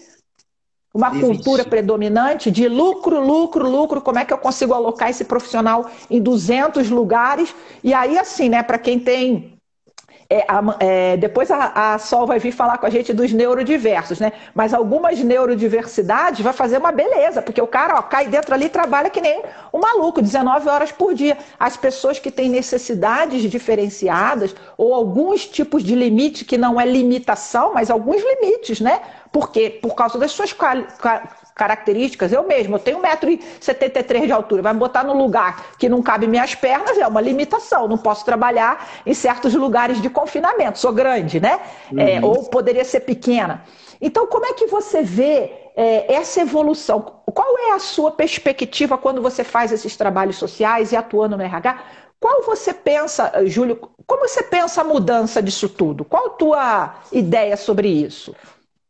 Uma cultura predominante de lucro, lucro, lucro. Como é que eu consigo alocar esse profissional em 200 lugares? E aí, assim, né, para quem tem... depois a Sol vai vir falar com a gente dos neurodiversos, né? Mas algumas neurodiversidades vai fazer uma beleza, porque o cara cai dentro ali e trabalha que nem um maluco, 19 horas por dia. As pessoas que têm necessidades diferenciadas ou alguns tipos de limite, que não é limitação, mas alguns limites, né? Por quê? Por causa das suas características. Eu tenho 1,73 m de altura, vai me botar no lugar que não cabe minhas pernas, é uma limitação, não posso trabalhar em certos lugares de confinamento, sou grande, né? Ou poderia ser pequena. Então, como é que você vê essa evolução? Qual é a sua perspectiva quando você faz esses trabalhos sociais e atuando no RH? Qual você pensa, Júlio, como você pensa a mudança disso tudo? Qual a tua ideia sobre isso?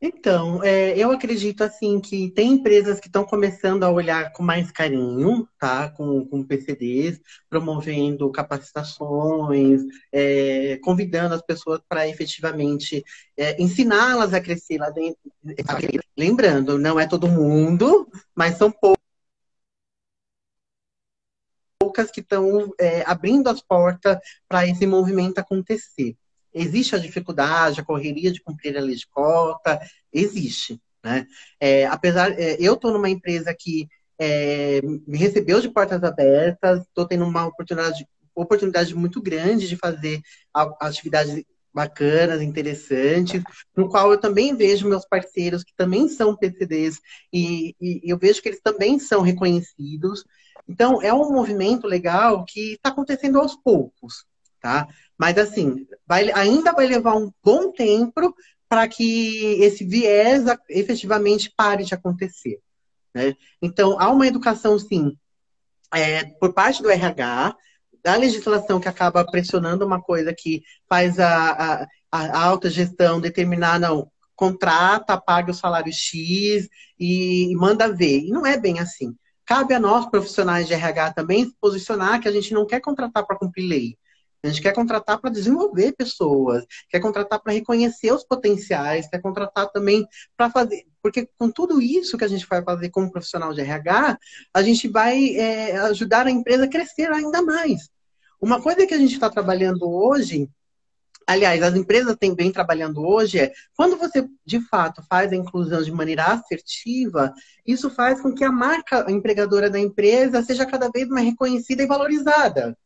Então, eu acredito assim que tem empresas que estão começando a olhar com mais carinho, tá? Com PCDs, promovendo capacitações, convidando as pessoas para efetivamente ensiná-las a crescer lá dentro. Lembrando, não é todo mundo, mas são poucas que estão abrindo as portas para esse movimento acontecer. Existe a dificuldade, a correria de cumprir a lei de cota, existe, né? Eu estou numa empresa que me recebeu de portas abertas, estou tendo uma oportunidade oportunidade muito grande de fazer atividades bacanas, interessantes, no qual eu também vejo meus parceiros que também são PCDs e eu vejo que eles também são reconhecidos. Então, é um movimento legal que está acontecendo aos poucos, tá? Mas, assim, ainda vai levar um bom tempo para que esse viés efetivamente pare de acontecer, né? Então, há uma educação, sim, por parte do RH, da legislação que acaba pressionando uma coisa que faz a alta gestão determinar, não, contrata, paga o salário X e manda ver. E não é bem assim. Cabe a nós, profissionais de RH, também se posicionar que a gente não quer contratar para cumprir lei. A gente quer contratar para desenvolver pessoas, quer contratar para reconhecer os potenciais, quer contratar também para fazer. Porque com tudo isso que a gente vai fazer como profissional de RH, a gente vai ajudar a empresa a crescer ainda mais. Uma coisa que a gente está trabalhando hoje, aliás, as empresas vêm trabalhando hoje, quando você, de fato, faz a inclusão de maneira assertiva, isso faz com que a marca empregadora da empresa seja cada vez mais reconhecida e valorizada.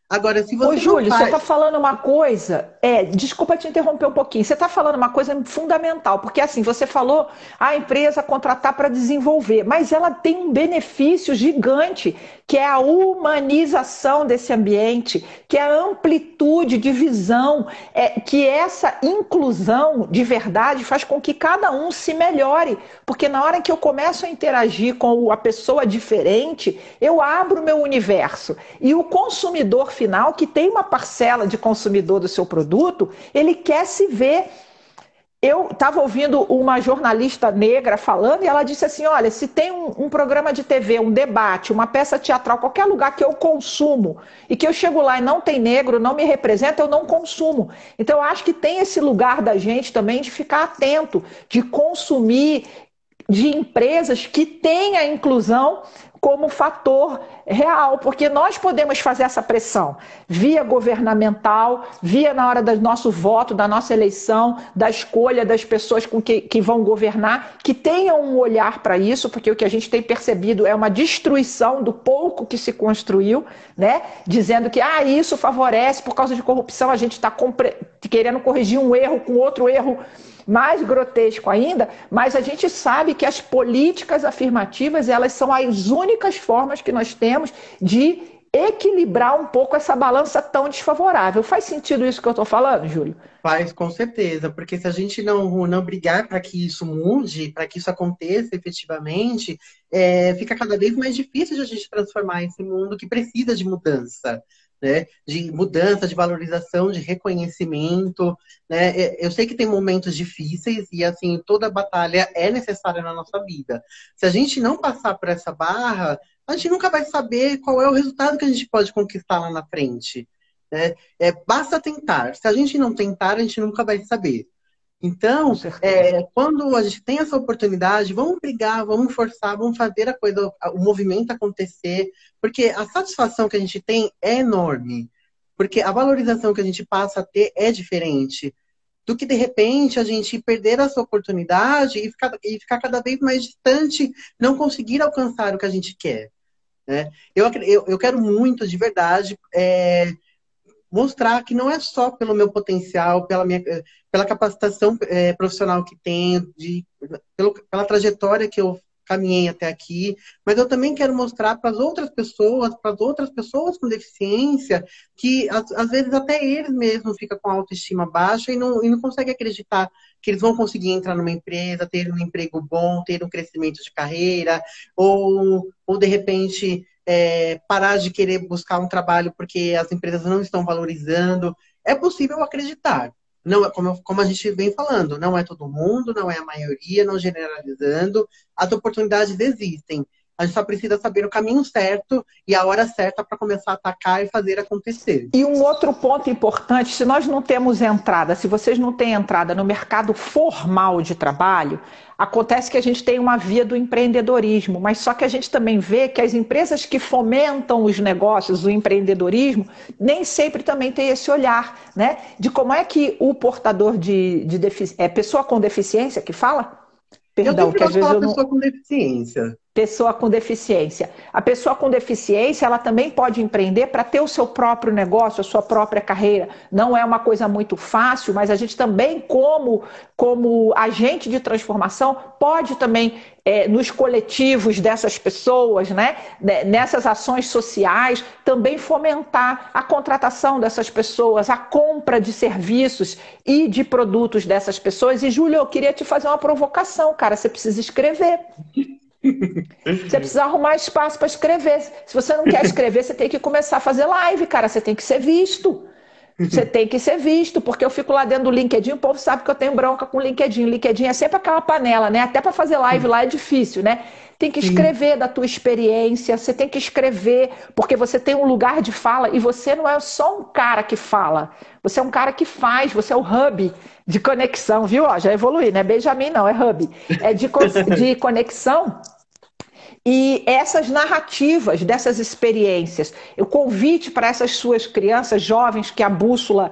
Agora, se você Júlio, você está falando uma coisa, desculpa te interromper um pouquinho, você está falando uma coisa fundamental, porque assim, você falou a empresa contratar para desenvolver, mas ela tem um benefício gigante, que é a humanização desse ambiente, que é a amplitude de visão, que essa inclusão de verdade faz com que cada um se melhore, porque na hora que eu começo a interagir com a pessoa diferente, eu abro o meu universo, e o consumidor final, que tem uma parcela de consumidor do seu produto, ele quer se ver. Eu estava ouvindo uma jornalista negra falando e ela disse assim, olha, se tem um programa de TV, um debate, uma peça teatral, qualquer lugar que eu consumo e que eu chego lá e não tem negro, não me representa, eu não consumo. Então eu acho que tem esse lugar da gente também de ficar atento, de consumir de empresas que têm a inclusão como fator real, porque nós podemos fazer essa pressão via governamental, via na hora do nosso voto, da nossa eleição, da escolha das pessoas que vão governar, que tenham um olhar para isso, porque o que a gente tem percebido é uma destruição do pouco que se construiu, né? Dizendo que isso favorece por causa de corrupção, a gente está querendo corrigir um erro com outro erro mais grotesco ainda, mas a gente sabe que as políticas afirmativas, elas são as únicas formas que nós temos de equilibrar um pouco essa balança tão desfavorável. Faz sentido isso que eu estou falando, Júlio? Faz, com certeza, porque se a gente não brigar para que isso mude, para que isso aconteça efetivamente, fica cada vez mais difícil de a gente transformar esse mundo que precisa de mudança. Né, de mudança, de valorização, de reconhecimento, né? Eu sei que tem momentos difíceis e assim toda batalha é necessária na nossa vida. Se a gente não passar por essa barra, a gente nunca vai saber qual é o resultado que a gente pode conquistar lá na frente, né? Basta tentar. Se a gente não tentar, a gente nunca vai saber. Então, quando a gente tem essa oportunidade, vamos brigar, vamos forçar, vamos fazer o movimento acontecer, porque a satisfação que a gente tem é enorme, porque a valorização que a gente passa a ter é diferente do que, de repente, a gente perder essa oportunidade e ficar cada vez mais distante, não conseguir alcançar o que a gente quer, né? Eu quero muito, de verdade, mostrar que não é só pelo meu potencial, pela capacitação profissional que tenho, pela trajetória que eu caminhei até aqui, mas eu também quero mostrar para as outras pessoas com deficiência, que às vezes até eles mesmos ficam com a autoestima baixa e não conseguem acreditar que eles vão conseguir entrar numa empresa, ter um emprego bom, ter um crescimento de carreira, ou de repente parar de querer buscar um trabalho porque as empresas não estão valorizando. É possível acreditar. Não é como a gente vem falando, não é todo mundo, não é a maioria, não generalizando. As oportunidades existem. A gente só precisa saber o caminho certo e a hora certa para começar a atacar e fazer acontecer. E um outro ponto importante, se nós não temos entrada, se vocês não têm entrada no mercado formal de trabalho, acontece que a gente tem uma via do empreendedorismo, mas só que a gente também vê que as empresas que fomentam os negócios, o empreendedorismo, nem sempre também tem esse olhar, né? De como é que o portador de deficiência, pessoa com deficiência que fala? Perdão, que às vezes pessoa com deficiência. Pessoa com deficiência. A pessoa com deficiência, ela também pode empreender para ter o seu próprio negócio, a sua própria carreira. Não é uma coisa muito fácil, mas a gente também, como agente de transformação, pode também, nos coletivos dessas pessoas, né, nessas ações sociais, também fomentar a contratação dessas pessoas, a compra de serviços e de produtos dessas pessoas. E, Júlio, eu queria te fazer uma provocação, cara, você precisa escrever. Você precisa arrumar espaço para escrever. Se você não quer escrever, você tem que começar a fazer live, cara. Você tem que ser visto. Você tem que ser visto, porque eu fico lá dentro do LinkedIn, o povo sabe que eu tenho bronca com o LinkedIn. O LinkedIn é sempre aquela panela, né? Até para fazer live lá é difícil, né? Tem que escrever da tua experiência, você tem que escrever, porque você tem um lugar de fala e você não é só um cara que fala, você é um cara que faz, você é o hub de conexão, viu? Ó, já evolui, não é Benjamin não, é hub. É de conexão. E essas narrativas dessas experiências, o convite para essas suas crianças jovens que a bússola,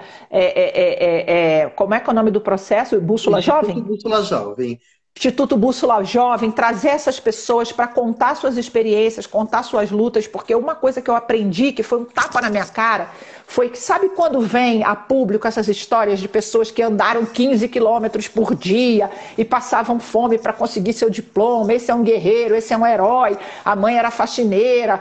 como é que é o nome do processo? Bússola Jovem? Bússola Jovem. Instituto Bússola Jovem, trazer essas pessoas para contar suas experiências, contar suas lutas, porque uma coisa que eu aprendi, que foi um tapa na minha cara, foi que sabe quando vem a público essas histórias de pessoas que andaram 15 quilômetros por dia e passavam fome para conseguir seu diploma, esse é um guerreiro, esse é um herói, a mãe era faxineira,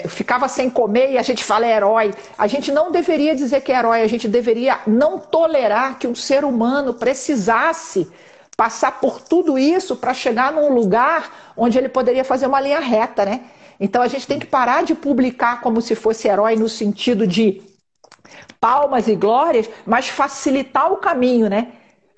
ficava sem comer e a gente fala herói. A gente não deveria dizer que é herói, a gente deveria não tolerar que um ser humano precisasse passar por tudo isso para chegar num lugar onde ele poderia fazer uma linha reta, né? Então a gente tem que parar de publicar como se fosse herói no sentido de palmas e glórias, mas facilitar o caminho, né?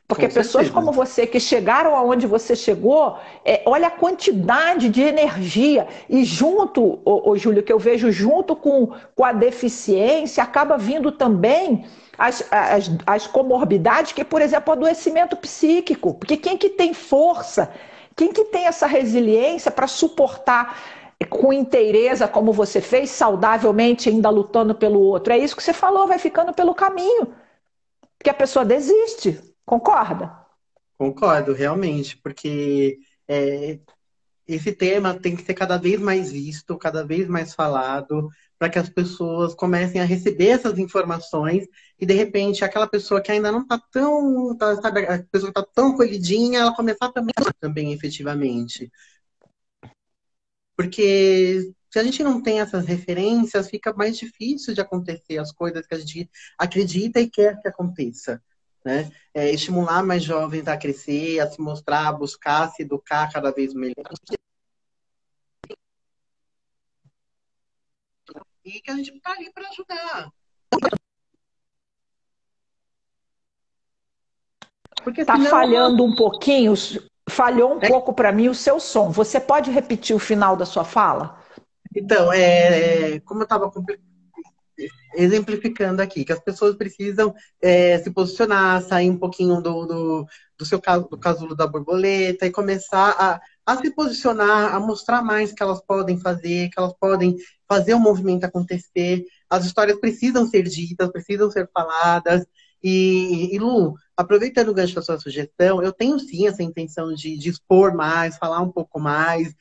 Porque pessoas como você que chegaram aonde você chegou, olha a quantidade de energia e junto, Júlio, que eu vejo junto com a deficiência, acaba vindo também as comorbidades, que, por exemplo, o adoecimento psíquico. Porque quem que tem força, quem que tem essa resiliência para suportar com inteireza, como você fez, saudavelmente, ainda lutando pelo outro? É isso que você falou, vai ficando pelo caminho. Porque a pessoa desiste. Concorda? Concordo, realmente, porque esse tema tem que ser cada vez mais visto, cada vez mais falado, para que as pessoas comecem a receber essas informações e, de repente, aquela pessoa que ainda não está tão, sabe, a pessoa que está tão colhidinha, ela começar também efetivamente. Porque se a gente não tem essas referências, fica mais difícil de acontecer as coisas que a gente acredita e quer que aconteça. Né? Estimular mais jovens a crescer, a se mostrar, a buscar, a se educar cada vez melhor. E que a gente está ali para ajudar. Está falhando um pouquinho, falhou um pouco para mim o seu som. Você pode repetir o final da sua fala? Então, como eu estava exemplificando aqui, que as pessoas precisam se posicionar, sair um pouquinho do seu do casulo da borboleta e começar a se posicionar, a mostrar mais que elas podem fazer, que elas podem fazer o movimento acontecer. As histórias precisam ser ditas, precisam ser faladas. E Lu, aproveitando o gancho da sua sugestão, eu tenho sim essa intenção de expor mais, falar um pouco mais.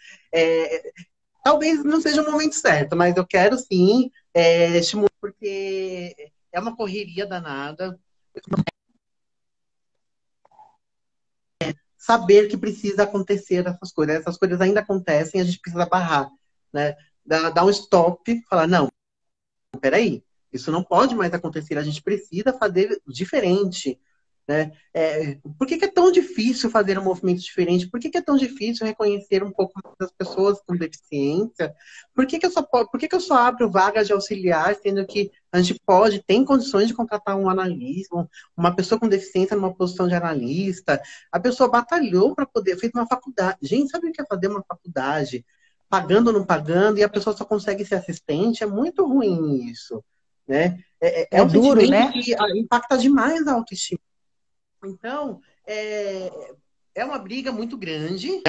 Talvez não seja o momento certo, mas eu quero sim estimular, porque é uma correria danada. Saber que precisa acontecer essas coisas ainda acontecem, a gente precisa barrar, né? Dar um stop, falar, não, peraí, isso não pode mais acontecer, a gente precisa fazer diferente. Né? Por que é tão difícil fazer um movimento diferente? Por que é tão difícil reconhecer um pouco mais das pessoas com deficiência? Por que eu só abro vagas de auxiliar, sendo que a gente tem condições de contratar um analista, uma pessoa com deficiência numa posição de analista? A pessoa batalhou para poder, fez uma faculdade. Gente, sabe o que é fazer uma faculdade? Pagando ou não pagando, e a pessoa só consegue ser assistente? É muito ruim isso. Né? É um duro, sentimento né? que impacta demais a autoestima. Então, é uma briga muito grande.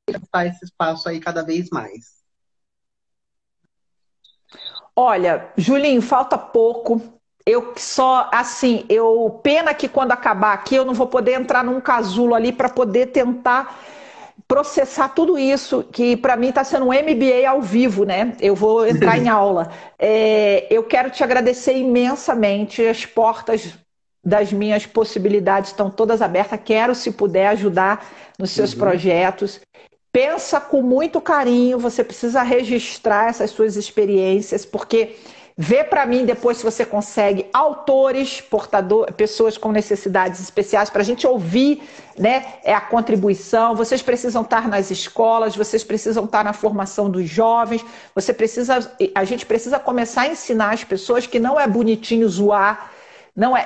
Esse espaço aí cada vez mais. Olha, Julinho, falta pouco. Eu só, assim, pena que quando acabar aqui eu não vou poder entrar num casulo ali para poder tentar processar tudo isso, que para mim está sendo um MBA ao vivo, né? Eu vou entrar em aula. Eu quero te agradecer imensamente, as portas das minhas possibilidades estão todas abertas, quero, se puder, ajudar nos seus projetos. Pensa com muito carinho, você precisa registrar essas suas experiências, porque vê para mim depois se você consegue autores, pessoas com necessidades especiais, para a gente ouvir, né, a contribuição. Vocês precisam estar nas escolas, vocês precisam estar na formação dos jovens, a gente precisa começar a ensinar as pessoas que não é bonitinho zoar.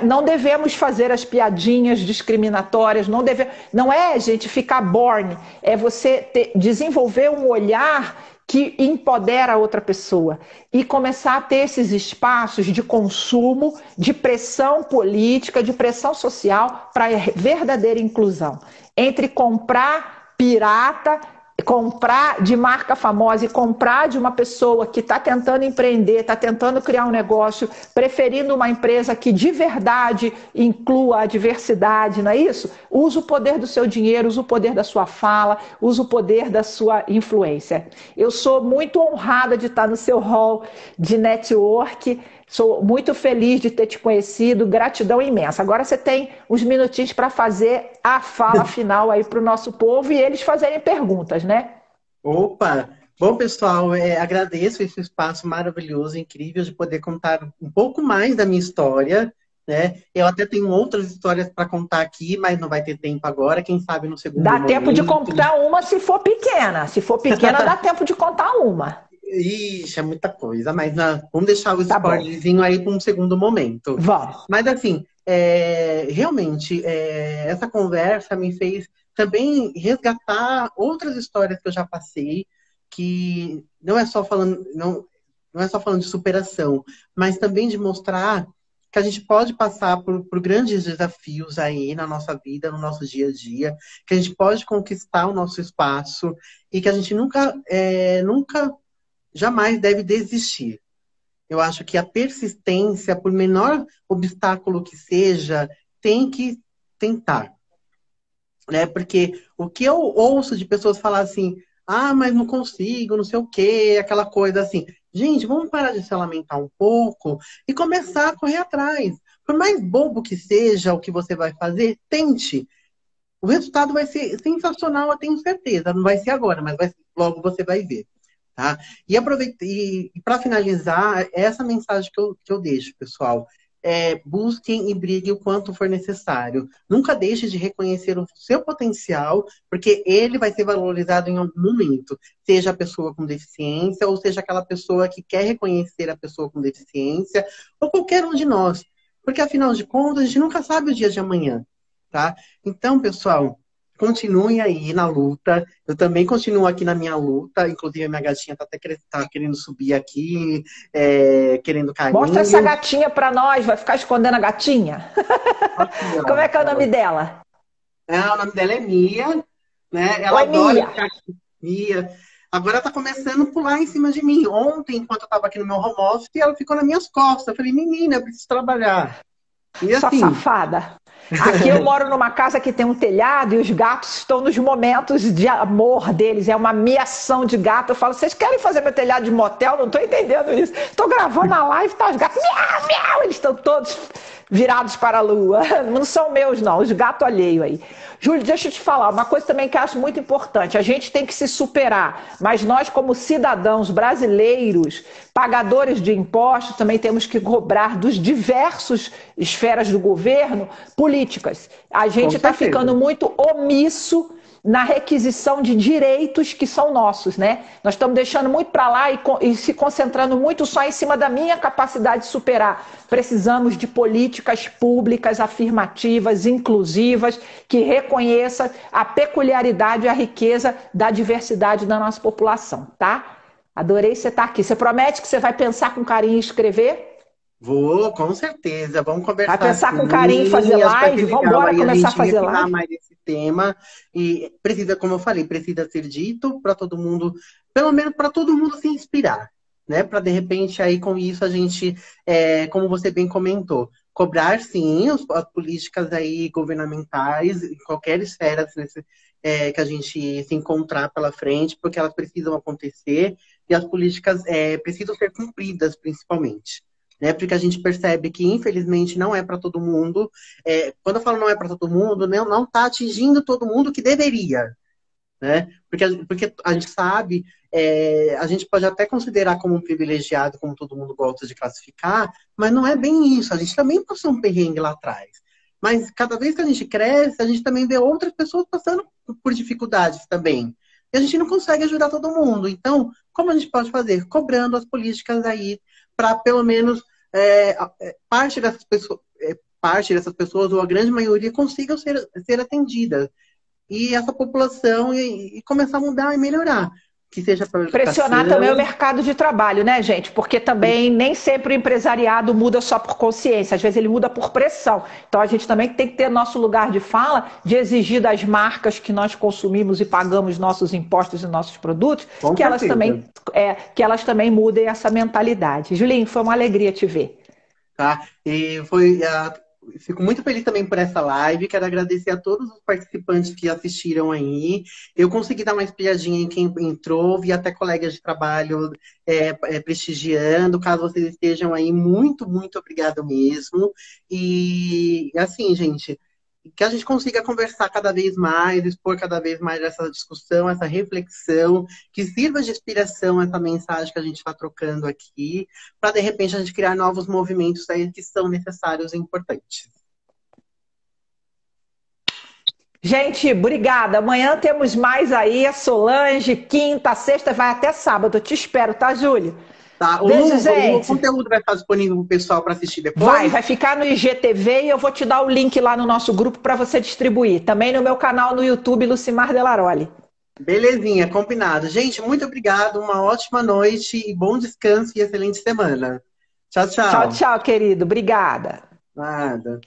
Não devemos fazer as piadinhas discriminatórias, não é, gente, ficar born, é você desenvolver um olhar que empodera a outra pessoa e começar a ter esses espaços de consumo, de pressão política, de pressão social para a verdadeira inclusão. Entre comprar pirata, comprar de marca famosa e comprar de uma pessoa que está tentando empreender, está tentando criar um negócio, preferindo uma empresa que de verdade inclua a diversidade, não é isso? Usa o poder do seu dinheiro, usa o poder da sua fala, usa o poder da sua influência. Eu sou muito honrada de estar no seu hall de network. Sou muito feliz de ter te conhecido, gratidão imensa. Agora você tem uns minutinhos para fazer a fala final aí para o nosso povo e eles fazerem perguntas, né? Opa! Bom, pessoal, agradeço esse espaço maravilhoso, incrível, de poder contar um pouco mais da minha história, né? Eu até tenho outras histórias para contar aqui, mas não vai ter tempo agora, quem sabe no segundo momento. Dá tempo de contar uma se for pequena. Se for pequena, dá tempo de contar uma. Ixi, é muita coisa, mas vamos deixar o spoilerzinho aí para um segundo momento. Vamos. Mas assim, realmente, essa conversa me fez também resgatar outras histórias que eu já passei, que não é só falando de superação, mas também de mostrar que a gente pode passar por grandes desafios aí na nossa vida, no nosso dia a dia, que a gente pode conquistar o nosso espaço e que a gente nunca jamais deve desistir. Eu acho que a persistência, por menor obstáculo que seja, tem que tentar. Né? Porque o que eu ouço de pessoas falar assim, mas não consigo, não sei o quê, aquela coisa assim. Gente, vamos parar de se lamentar um pouco e começar a correr atrás. Por mais bobo que seja o que você vai fazer, tente. O resultado vai ser sensacional, eu tenho certeza. Não vai ser agora, mas logo você vai ver. Tá? E para finalizar, essa mensagem que eu deixo, pessoal. Busquem e briguem o quanto for necessário. Nunca deixe de reconhecer o seu potencial, porque ele vai ser valorizado em algum momento. Seja a pessoa com deficiência, ou seja aquela pessoa que quer reconhecer a pessoa com deficiência, ou qualquer um de nós. Porque, afinal de contas, a gente nunca sabe o dia de amanhã. Tá? Então, pessoal, continuem aí na luta. Eu também continuo aqui na minha luta. Inclusive, a minha gatinha tá querendo subir aqui, querendo carinho. Mostra essa gatinha pra nós. Vai ficar escondendo a gatinha? Aqui, como é que é o nome dela? O nome dela é Mia. Né? Ela adora ficar aqui. Mia. Agora tá começando a pular em cima de mim. Ontem, enquanto eu tava aqui no meu home office, ela ficou nas minhas costas. Eu falei, menina, eu preciso trabalhar. E assim, sua safada. Aqui eu moro numa casa que tem um telhado e os gatos estão nos momentos de amor deles. É uma miação de gato. Eu falo, vocês querem fazer meu telhado de motel? Não estou entendendo isso. Estou gravando a live, tá os gatos, miau, miau. Eles estão todos virados para a lua. Não são meus, não. Os gatos alheios aí. Júlio, deixa eu te falar. Uma coisa também que eu acho muito importante. A gente tem que se superar. Mas nós, como cidadãos brasileiros, pagadores de impostos, também temos que cobrar dos diversos esferas do governo políticas. A gente está ficando muito omisso na requisição de direitos que são nossos, né? Nós estamos deixando muito para lá e se concentrando muito só em cima da minha capacidade de superar. Precisamos de políticas públicas afirmativas, inclusivas, que reconheçam a peculiaridade e a riqueza da diversidade da nossa população, tá? Adorei você estar aqui. Você promete que você vai pensar com carinho e escrever? Vou, com certeza. Vamos conversar. Vai pensar com carinho e fazer live? Vamos embora começar a fazer live? Mais esse tema. E precisa, como eu falei, precisa ser dito para todo mundo, pelo menos para todo mundo se inspirar. né? Para de repente aí com isso a gente, como você bem comentou, cobrar sim as políticas aí governamentais em qualquer esfera que a gente se encontrar pela frente, porque elas precisam acontecer e as políticas precisam ser cumpridas principalmente. Né, porque a gente percebe que, infelizmente, não é para todo mundo. Quando eu falo não é para todo mundo, não está atingindo todo mundo que deveria. Né? Porque a gente sabe, a gente pode até considerar como um privilegiado, como todo mundo gosta de classificar, mas não é bem isso. A gente também passou um perrengue lá atrás. Mas cada vez que a gente cresce, a gente também vê outras pessoas passando por dificuldades também. E a gente não consegue ajudar todo mundo. Então, como a gente pode fazer? Cobrando as políticas aí para pelo menos parte dessas pessoas, ou a grande maioria, consigam ser atendidas. E essa população e começar a mudar e melhorar. Que seja para Pressionar também o mercado de trabalho, né, gente? Porque também nem sempre o empresariado muda só por consciência, às vezes ele muda por pressão. Então a gente também tem que ter nosso lugar de fala, de exigir das marcas que nós consumimos e pagamos nossos impostos e nossos produtos, que elas também mudem essa mentalidade. Julinho, foi uma alegria te ver. Tá? Fico muito feliz também por essa live. Quero agradecer a todos os participantes que assistiram aí. Eu consegui dar uma espiadinha em quem entrou, vi até colegas de trabalho prestigiando. Caso vocês estejam aí, muito, muito obrigado mesmo. E assim, gente, que a gente consiga conversar cada vez mais, expor cada vez mais essa discussão, essa reflexão, que sirva de inspiração essa mensagem que a gente está trocando aqui, para de repente a gente criar novos movimentos aí que são necessários e importantes. Gente, obrigada. Amanhã temos mais aí, a Solange, quinta, sexta, vai até sábado. Eu te espero, tá, Júlia? Tá, o conteúdo vai estar disponível para o pessoal para assistir depois? Vai ficar no IGTV e eu vou te dar o link lá no nosso grupo para você distribuir. Também no meu canal no YouTube, Lucimar Delaroli. Belezinha, combinado. Gente, muito obrigado, uma ótima noite e bom descanso e excelente semana. Tchau, tchau. Tchau, tchau, querido. Obrigada. Nada.